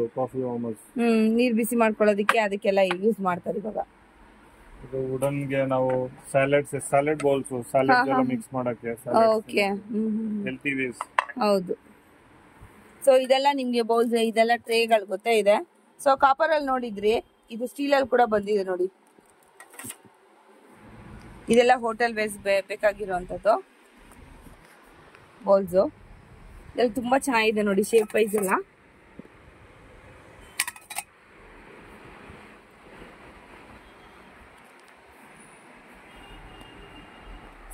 [SPEAKER 3] ನೀರ್ ಬಿಸಿ ಮಾಡ್ಕೊಳ್ಳೋದಕ್ಕೆ, ಅದಕ್ಕೆಲ್ಲ ಯೂಸ್ ಮಾಡ್ತಾರೆ ಇವಾಗ.
[SPEAKER 1] ಇದು ವುಡನ್ ಗೆ ನಾವು ಸ್ಯಾಲಡ್ ಬೌಲ್ಸ್, ಸ್ಯಾಲಡ್ ಎಲ್ಲ ಮಿಕ್ಸ್ ಮಾಡಕ್ಕೆ.
[SPEAKER 3] Okay,
[SPEAKER 1] healthy ways.
[SPEAKER 3] ಹೌದು. ಸೊ ಇದೆಲ್ಲ ನಿಮ್ಗೆ ಬೌಲ್ಸ್, ಇದೆಲ್ಲ ಟ್ರೇಗಳು ಗೊತ್ತೇ ಇದೆ. ಸೊ ಕಾಪರ್ ಅಲ್ಲಿ ನೋಡಿದ್ರಿ, ಇದು ಸ್ಟೀಲ್ ಅಲ್ಲಿ ಕೂಡ ಬಂದಿದೆ ನೋಡಿ. ಇದೆಲ್ಲ ಹೋಟೆಲ್ ವೇಸ್ ಬೇಕಾಗಿರುವಂತದ್ದು ಬೌಲ್ಸ್. ಇದೆಲ್ಲ ತುಂಬಾ ಚೆನ್ನಾಗಿದೆ ನೋಡಿ, ಶೇಪ್ ವೈಸ್ ಎಲ್ಲ.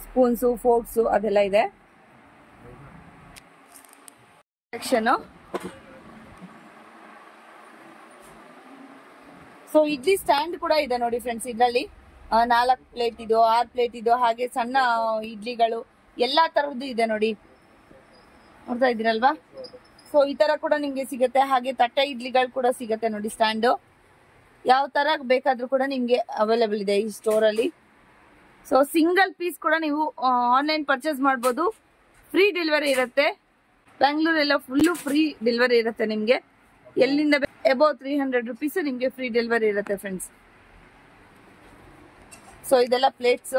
[SPEAKER 3] ಸ್ಪೂನ್ಸು, ಫೋರ್ಕ್ಸು ಅದೆಲ್ಲ ಇದೆ ಸೆಕ್ಷನ್. ಸೊ ಇಡ್ಲಿ ಸ್ಟ್ಯಾಂಡ್ ಕೂಡ ಇದೆ ನೋಡಿ ಫ್ರೆಂಡ್ಸ್. ಇದರಲ್ಲಿ 4 ಪ್ಲೇಟ್ ಇದು, 6 ಪ್ಲೇಟ್ ಇದು, ಹಾಗೆ ಸಣ್ಣ ಇಡ್ಲಿಗಳು ಎಲ್ಲಾ ತರದ್ದು ಇದೆ ನೋಡಿ. ನೋಡ್ತಾ ಇದ್ದೀರಲ್ವಾ. ಸೊ ಸೊ ಈ ತರ ಕೂಡ ನಿಮ್ಗೆ ಸಿಗುತ್ತೆ. ಹಾಗೆ ತಟ್ಟೆ ಇಡ್ಲಿಗಳು ಕೂಡ ಸಿಗುತ್ತೆ ನೋಡಿ, ಸ್ಟ್ಯಾಂಡ್ ಯಾವ ತರ ಬೇಕಾದ್ರೂ ಕೂಡ ನಿಮ್ಗೆ ಅವೈಲೇಬಲ್ ಇದೆ ಈ ಸ್ಟೋರ್ ಅಲ್ಲಿ. ಸೊ ಸಿಂಗಲ್ ಪೀಸ್ ಕೂಡ ನೀವು ಆನ್ಲೈನ್ ಪರ್ಚೇಸ್ ಮಾಡ್ಬೋದು, ಫ್ರೀ ಡೆಲಿವರಿ ಇರುತ್ತೆ. ಬೆಂಗಳೂರೆಲ್ಲ ಫುಲ್ಲು ಫ್ರೀ ಡೆಲಿವರಿ ಇರುತ್ತೆ ನಿಮ್ಗೆ. ಎಲ್ಲಿಂದ ಅಬೌವ್ 300 rupees ನಿಮ್ಗೆ ಫ್ರೀ ಡೆಲಿವರಿ ಇರುತ್ತೆ ಫ್ರೆಂಡ್ಸ್. ಸೊ ಇದೆಲ್ಲ ಪ್ಲೇಟ್ಸ್,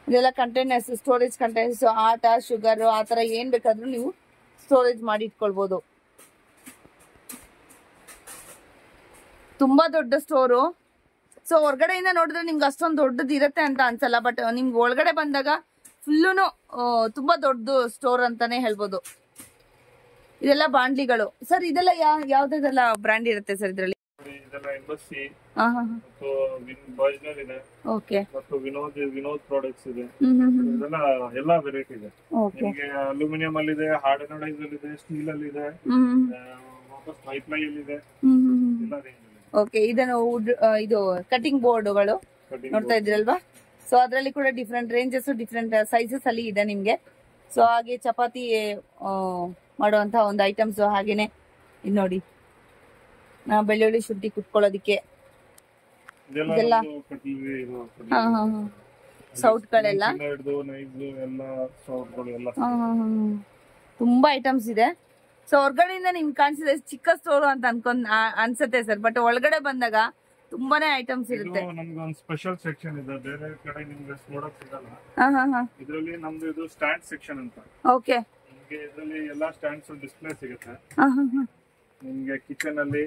[SPEAKER 3] ಇದೆಲ್ಲ ಕಂಟೈನರ್ಸ್, ಸ್ಟೋರೇಜ್ ಕಂಟೈನರ್ಸ್. ಆಟ, ಶುಗರ್ ಆ ತರ ಏನ್ ಬೇಕಾದ್ರೂ ನೀವು ಸ್ಟೋರೇಜ್ ಮಾಡಿ ಇಟ್ಕೊಳ್ಬಹುದು. ತುಂಬಾ ದೊಡ್ಡ ಸ್ಟೋರು. ಸೊ ಹೊರಗಡೆಯಿಂದ ನೋಡಿದ್ರೆ ನಿಮ್ಗೆ ಅಷ್ಟೊಂದು ದೊಡ್ಡದು ಇರುತ್ತೆ ಅಂತ ಅನ್ಸಲ್ಲ, ಬಟ್ ನಿಮ್ಗೆ ಒಳಗಡೆ ಬಂದಾಗ ಫುಲ್ಲುನು ತುಂಬಾ ದೊಡ್ಡ ಸ್ಟೋರ್ ಅಂತಾನೆ ಹೇಳ್ಬೋದು. ಇದೆಲ್ಲ ಬಾಂಡ್ಲಿಗಳು ಸರ್. ಇದೆಲ್ಲ ಯಾವ್ದೆಲ್ಲ ಬ್ರ್ಯಾಂಡ್ ಇರುತ್ತೆ ಸರ್ ಇದರಲ್ಲಿ? ಓಕೆ,
[SPEAKER 1] ಮತ್ತು ವಿನೋದ್ ಪ್ರಾಡಕ್ಟ್ಸ್ ಇದೆ. ಇದೆಲ್ಲ ಎಲ್ಲಾ ವೆರೈಟಿ ಇದೆ ನಿಮಗೆ. ಅಲ್ಯೂಮಿನಿಯಂ ಅಲ್ಲಿ ಇದೆ, ಹಾರ್ಡ್ ಅನೋಡೈಸ್ ಅಲ್ಲಿ ಇದೆ, ಸ್ಟೀಲ್ ಅಲ್ಲಿ ಇದೆ, ವಾಪಸ್ ಮೈಪ್ಲೈ ಅಲ್ಲಿ ಇದೆ, ಎಲ್ಲ ರೇಂಜ್ ಇದೆ.
[SPEAKER 3] ಓಕೆ, ಇದನ್ನು ಇದು ಕಟಿಂಗ್ ಬೋರ್ಡ್ಗಳು ನೋಡ್ತಾ ಇದ್ರಲ್ವಾ? ಸೊ ಅದರಲ್ಲಿ ಕೂಡ ಡಿಫ್ರೆಂಟ್ ರೇಂಜಸ್, ಡಿಫ್ರೆಂಟ್ ಸೈಜಸ್ ಅಲ್ಲಿ ಇದೆ ನಿಮ್ಗೆ. ಸೊ ಹಾಗೆ ಚಪಾತಿ ಮಾಡುವಂತಹ ಒಂದು ಐಟಮ್ಸ್. ಹಾಗೇನೆ ಇದು ನೋಡಿ, ಬೆಳ್ಳುಳ್ಳಿ ಶುಂಠಿ ಕುಟ್ಕೊಳ್ಳೋದಿಕ್ಕೆ ಇದೆಲ್ಲ ಸೌಟ್ಗಳೆಲ್ಲ ತುಂಬಾ ಐಟಮ್ಸ್ ಇದೆ. ಸೊ ಹೊರಗಡೆಯಿಂದ ನಿಮ್ಗೆ ಕಾಣಿಸಿದೆ ಚಿಕ್ಕ ಸ್ಟೋರ್ ಅಂತ ಅನ್ಸುತ್ತೆ ಸರ್, ಬಟ್ ಒಳಗಡೆ ಬಂದಾಗ ತುಂಬಾನೇ ಐಟಮ್ಸ್ ಇರುತ್ತೆ.
[SPEAKER 1] ನಮ್ಗೊಂದು ಸ್ಪೆಷಲ್ ಸೆಕ್ಷನ್ ಇದೆ, ಬೇರೆ ಕಡೆ ನಿಮ್ಗೆ ನೋಡಕ್ ಸಿಗಲ್ಲ. ಇದರಲ್ಲಿ ನಮ್ದು ಇದು ಸ್ಟ್ಯಾಂಡ್ ಸೆಕ್ಷನ್ ಅಂತ.
[SPEAKER 3] ಓಕೆ,
[SPEAKER 1] ನಿಮ್ಗೆ ಇದರಲ್ಲಿ ಎಲ್ಲಾ ಸ್ಟ್ಯಾಂಡ್ಸ್ ಡಿಸ್ಪ್ಲೇ ಸಿಗುತ್ತೆ ನಿಮ್ಗೆ. ಕಿಚನ್ ಅಲ್ಲಿ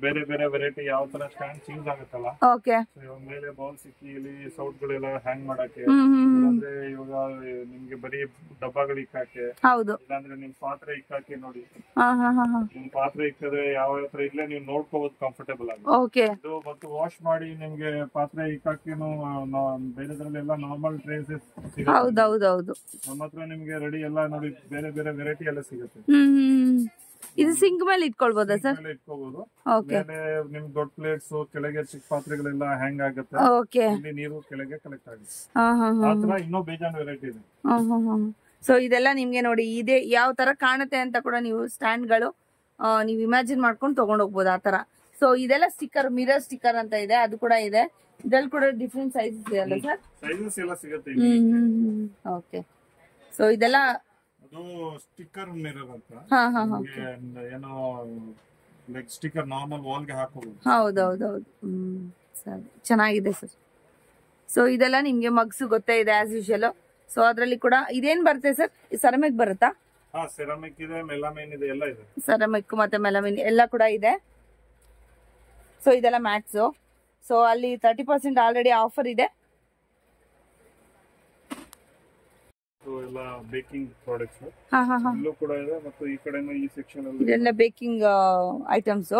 [SPEAKER 1] ಬೇರೆ ಬೇರೆ ವೆರೈಟಿ ಯಾವ ತರ ಸ್ಟ್ಯಾಂಡ್ಸ್ ಯೂಸ್ ಆಗುತ್ತಲ್ಲ.
[SPEAKER 3] ಓಕೆ,
[SPEAKER 1] ಮೇಲೆ ಬೌಲ್ ಸಿಕ್ಕಿ ಇಲ್ಲಿ ಸೌಟ್ ಗಳೆಲ್ಲ ಹ್ಯಾಂಗ್ ಮಾಡಕ್ಕೆ, ಅಂದ್ರೆ ಇವಾಗ ನಿಮ್ಗೆ ಬರೀ ಡಬ್ಬಗಳು ಇಕ್ಕಾಕೆ,
[SPEAKER 3] ಹೌದು,
[SPEAKER 1] ಇಲ್ಲಾಂದ್ರೆ ನಿಮ್ ಪಾತ್ರೆ ಇಕ್ಕಾಕೆ ನೋಡಿ. ನಿಮ್ ಪಾತ್ರೆ ಇಕ್ಕದ್ರೆ ಯಾವ ತರ ಇಲ್ಲೇ ನೀವು ನೋಡ್ಕೋಬಹುದು ಕಂಫರ್ಟೇಬಲ್ ಆಗಿ.
[SPEAKER 3] ಓಕೆ,
[SPEAKER 1] ಇದು ಮತ್ತು ವಾಶ್ ಮಾಡಿ ನಿಮ್ಗೆ ಪಾತ್ರೆ ಇಕ್ಕಾಕೆನು ಬೇರೆದ್ರಲ್ಲೆಲ್ಲ ನಾರ್ಮಲ್ ಟ್ರೇಸ್ ಸಿಗುತ್ತೆ.
[SPEAKER 3] ಹೌದೌದೌದು,
[SPEAKER 1] ನಮ್ಮ ಹತ್ರ ನಿಮ್ಗೆ ರೆಡಿ ಎಲ್ಲ ನೋಡಿ ಬೇರೆ ಬೇರೆ ವೆರೈಟಿ ಎಲ್ಲ ಸಿಗುತ್ತೆ.
[SPEAKER 3] ಇದು ಸಿಂಕ್ ಮೇಲೆ ಇಟ್ಕೊಳ್ಬೋದಾ ಸರ್?
[SPEAKER 1] ಇಟ್ಕೋಬಹುದು.
[SPEAKER 3] ಓಕೆ,
[SPEAKER 1] ನಿಮ್ ದೊಡ್ಡ ಪ್ಲೇಟ್ಸ್ ಕೆಳಗೆ ಚಿಕ್ಕ ಪಾತ್ರೆಗಳೆಲ್ಲ ಹ್ಯಾಂಗ್ ಆಗುತ್ತೆ.
[SPEAKER 3] ಓಕೆ,
[SPEAKER 1] ಇಲ್ಲಿ ನೀರು ಕೆಳಗೆ ಕಲೆಕ್ಟ್ ಆಗುತ್ತೆ. ಆತರ ಇನ್ನೂ ಬೇಜಾನ್ ವೆರೈಟಿ ಇದೆ.
[SPEAKER 3] ಸೊ ಇದೆಲ್ಲ ನಿಮ್ಗೆ ನೋಡಿ ಇದೆ ಯಾವ ತರ ಕಾಣುತ್ತೆ ಅಂತ ಕೂಡ ನೀವು ಸ್ಟ್ಯಾಂಡ್ಗಳು ನೀವು ಇಮ್ಯಾಜಿನ್ ಮಾಡ್ಕೊಂಡು ತಗೊಂಡ್ ಹೋಗ್ಬೋದು ಆ ತರ. ಸೊ ಇದೆಲ್ಲ ಸ್ಟಿಕ್ಕರ್, ಮಿರರ್ ಸ್ಟಿಕ್ಕರ್ ಅಂತ ಇದೆ, ಅದು ಕೂಡ ಇದೆ. ಇದ್ರಲ್ಲಿ ಕೂಡ ಡಿಫ್ರೆಂಟ್ ಸೈಜಸ್ ಇದೆ ಅಲ್ಲ ಸರ್?
[SPEAKER 1] ಸೈಜಸ್ ಎಲ್ಲ ಸಿಗುತ್ತೆ.
[SPEAKER 3] ಓಕೆ, ಸೊ ಇದೆಲ್ಲ
[SPEAKER 1] ಅದು ಸ್ಟಿಕ್ಕರ್ ಮಿರರ್ ಅಂತ. ಏನೋ ಲೈಕ್ ಸ್ಟಿಕ್ಕರ್ ನಾರ್ಮಲ್ ವಾಲ್ ಗೆ ಹಾಕೋಬಹುದು.
[SPEAKER 3] ಹೌದೌದೌದು, ಸರಿ, ಚೆನ್ನಾಗಿದೆ ಸರ್. ಸೊ ಇದೆಲ್ಲ ನಿಮ್ಗೆ ಮಗ್ಸ್ ಗೊತ್ತೇ ಇದೆ ಆಸ್ ಯೂಶುವಲ್. ಸೊ ಅದ್ರಲ್ಲಿ ಕೂಡ ಇದೇನ್ ಬರುತ್ತೆ ಸರ್? ಸೆರಾಮಿಕ್ ಬರುತ್ತಾ?
[SPEAKER 1] ಸೆರಾಮಿಕ್ ಇದೆ, ಮೆಲಾಮೈನ್ ಇದೆ, ಎಲ್ಲ ಇದೆ.
[SPEAKER 3] ಸೆರಾಮಿಕ್ ಮತ್ತೆ ಮೆಲಾಮೈನ್ ಎಲ್ಲ ಕೂಡ ಇದೆ. ಸೊ ಇದೆಲ್ಲ ಮ್ಯಾಟ್ಸ್. ಸೊ ಅಲ್ಲಿ 30% ಆಲ್ರೆಡಿ ಆಫರ್ ಇದೆ.
[SPEAKER 1] ಎಲ್ಲ ಬೇಕಿಂಗ್ ಪ್ರಾಡಕ್ಟ್ಸ್ ಇಲ್ಲೂ ಕೂಡ ಇದೆ, ಮತ್ತು ಈ ಕಡೆನೂ ಈ ಸೆಕ್ಷನ್ ಅಲ್ಲಿ
[SPEAKER 3] ಇದೆಲ್ಲ ಬೇಕಿಂಗ್ ಐಟಮ್ಸ್.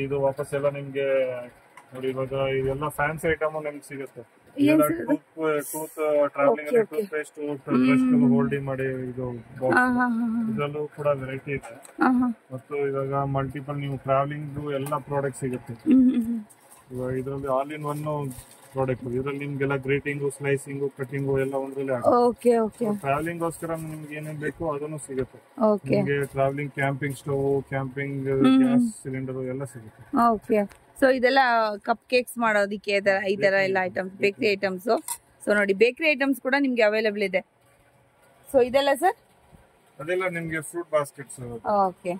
[SPEAKER 1] ಇದು ವಾಪಸ್ ಎಲ್ಲ ನಿಮ್ಗೆ ನೋಡಿ. ಇವಾಗ ಇದೆಲ್ಲ ಫ್ಯಾನ್ಸಿ ಐಟಮ್ ನಿಮ್ಗೆ ಸಿಗುತ್ತೆ. Tooth travelling tooth paste, holding ಮಾಡಿ ಇದು ಇದರಲ್ಲೂ ಕೂಡ ವೆರೈಟಿ ಇದೆ. ಮತ್ತು ಇವಾಗ ಮಲ್ಟಿಪಲ್ ನೀವು ಟ್ರಾವೆಲಿಂಗ್ ಎಲ್ಲ ಪ್ರಾಡಕ್ಟ್ ಸಿಗುತ್ತೆ. ಇವಾಗ ಇದರಲ್ಲಿ ಆಲ್ ಇನ್ ಒನ್ ಪ್ರಾಡಕ್ಟ್. ಇದರಲ್ಲಿ ನಿಮ್ಗೆಲ್ಲ ಗ್ರೇಟಿಂಗು, ಸ್ಲೈಸಿಂಗು, ಕಟಿಂಗು ಎಲ್ಲ ಒಂದ್ರಲ್ಲಿ ಆಗುತ್ತೆ. ಟ್ರಾವೆಲಿಂಗ್ ಗೋಸ್ಕರ ನಿಮ್ಗೆ ಏನೇನ್ ಬೇಕು ಅದನ್ನು ಸಿಗುತ್ತೆ. ನಿಮ್ಗೆ travelling camping stove, camping gas cylinder ಎಲ್ಲ ಸಿಗುತ್ತೆ.
[SPEAKER 3] ಓಕೆ, ಸೊ ಇದೆಲ್ಲ ಕಪ್ ಕೇಕ್ಸ್ ಮಾಡೋದಿಕ್ಕೆ ಈ ತರ ಎಲ್ಲ ಐಟಮ್ಸ್, ಬೇಕರಿ ಐಟಮ್ಸ್. ಸೊ ನೋಡಿ ಬೇಕರಿ ಐಟಮ್ಸ್ ಕೂಡ ನಿಮ್ಗೆ ಅವೈಲೇಬಲ್ ಇದೆ. ಸೊ ಇದೆಲ್ಲ ಸರ್?
[SPEAKER 1] ಅದೆಲ್ಲ ನಿಮ್ಗೆ fruit baskets.
[SPEAKER 3] Okay,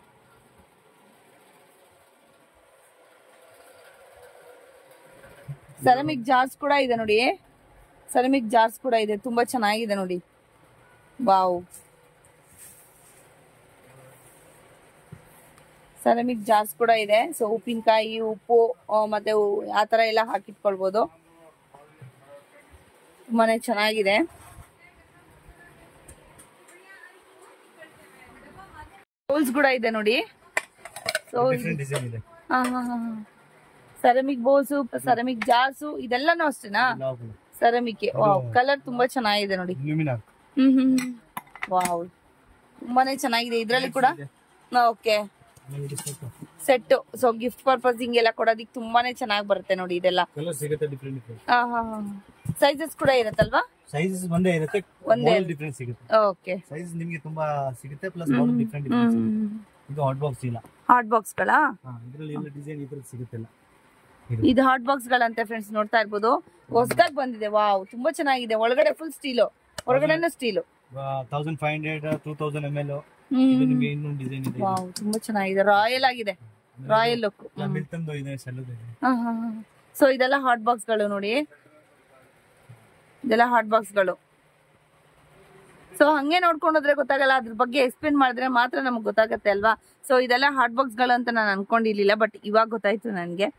[SPEAKER 3] ceramic jars ಕೂಡ ಇದೆ ನೋಡಿ. ಸೆರಾಮಿಕ್ ಜಾರ್ಸ್ ಕೂಡ ಇದೆ, ತುಂಬಾ ಚೆನ್ನಾಗಿದೆ ನೋಡಿ. ವಾವ್, ಸೆರಾಮಿಕ್ ಜಾರ್ಸ್ ಕೂಡ ಇದೆ. ಸೊ ಉಪ್ಪಿನಕಾಯಿ, ಉಪ್ಪು ಮತ್ತೆ ಆ ತರ ಎಲ್ಲ ಹಾಕಿಟ್ಕೊಳ್ಬಹುದು. ತುಂಬಾನೇ ಚೆನ್ನಾಗಿದೆ. ಬೌಲ್ಸ್ ಕೂಡ ಇದೆ ನೋಡಿ. So ceramic bowls, ceramic jars ಇದೆಲ್ಲಾನು ಅಷ್ಟೇನಾ? ಸೆರಾಮಿಕ್ ಕಲರ್ ತುಂಬಾ ಚೆನ್ನಾಗಿದೆ ನೋಡಿ. ವಾವ್, ತುಂಬಾನೇ ಚೆನ್ನಾಗಿದೆ. ಇದ್ರಲ್ಲಿ ಕೂಡ okay set. So gift purpose ಹಿಂಗೆಲ್ಲ ಕೊಡೋದಿಕ್ ತುಂಬಾನೇ ಚೆನ್ನಾಗಿ ಬರುತ್ತೆ ನೋಡಿ. ಇದೆಲ್ಲ ಸೈಜಸ್ ಕೂಡ ಇರುತ್ತಲ್ವಾ?
[SPEAKER 4] ಸೈಜಸ್ ಒಂದೇ ಇರುತ್ತೆ, ಡಿಫ್ರೆನ್ಸ್ ಸಿಗುತ್ತೆ.
[SPEAKER 3] ಓಕೆ,
[SPEAKER 4] ಸೈಜ್ ನಿಮಗೆ ತುಂಬಾ ಸಿಗುತ್ತೆ, ಪ್ಲಸ್ ಮಾಡಲ್ ಡಿಫ್ರೆಂಟ್ ಇದು ಹಾಟ್ ಬಾಕ್ಸ್ ಇಲ್ಲ.
[SPEAKER 3] ಹಾಟ್ ಬಾಕ್ಸ್ ಗಳ
[SPEAKER 4] ಇದರಲ್ಲಿ ಎಲ್ಲ ಡಿಸೈನ್ ಇದ್ರಲ್ಲಿ ಸಿಗುತ್ತಿಲ್ಲ.
[SPEAKER 3] ಇದು ಹಾಟ್ ಬಾಕ್ಸ್ ಗಳಂತೆ ಫ್ರೆಂಡ್ಸ್, ನೋಡ್ತಾ ಇರ್ಬೋದು. ಹೊಸದಾಗಿ ಬಂದಿದೆ. ವಾವ್, ತುಂಬಾ ಚೆನ್ನಾಗಿದೆ. ಒಳಗಡೆ ಫುಲ್ ಸ್ಟೀಲು, ಹೊರಗಡೆನೂ ಸ್ಟೀಲು.
[SPEAKER 4] 1500 2000 ml ಇದು ನಿಮಗೆ ಇನ್ನೊಂದು ಡಿಸೈನ್ ಇದೆ.
[SPEAKER 3] ವಾವ್, ತುಂಬಾ ಚೆನ್ನಾಗಿದೆ. ರಾಯಲ್ ಆಗಿದೆ, ರಾಯಲ್ ಲುಕ್.
[SPEAKER 4] ಮಿಲ್ಟನ್ದು ಇದೆ, ಸೆಲ್ಲದು ಇದೆ.
[SPEAKER 3] ಸೊ ಇದೆಲ್ಲ ಹಾಟ್ ಬಾಕ್ಸ್ ಗಳು ನೋಡಿ, ಇದೆಲ್ಲ ಹಾಟ್ ಬಾಕ್ಸ್ ಗಳು. ಸೊ ಹಂಗೆ ನೋಡ್ಕೊಂಡೋದ್ರೆ ಗೊತ್ತಾಗಲ್ಲ, ಅದ್ರ ಬಗ್ಗೆ ಎಕ್ಸ್ಪ್ಲೇನ್ ಮಾಡಿದ್ರೆ ಮಾತ್ರ ನಮ್ಗೆ ಗೊತ್ತಾಗತ್ತೆ ಅಲ್ವಾ. ಸೊ ಇದೆಲ್ಲ ಹಾಟ್ ಬಾಕ್ಸ್ ಗಳು ಅಂತ ನಾನು ಅನ್ಕೊಂಡಿರ್ಲಿಲ್ಲ, ಬಟ್ ಇವಾಗ ಗೊತ್ತಾಯ್ತು ನನ್ಗೆ.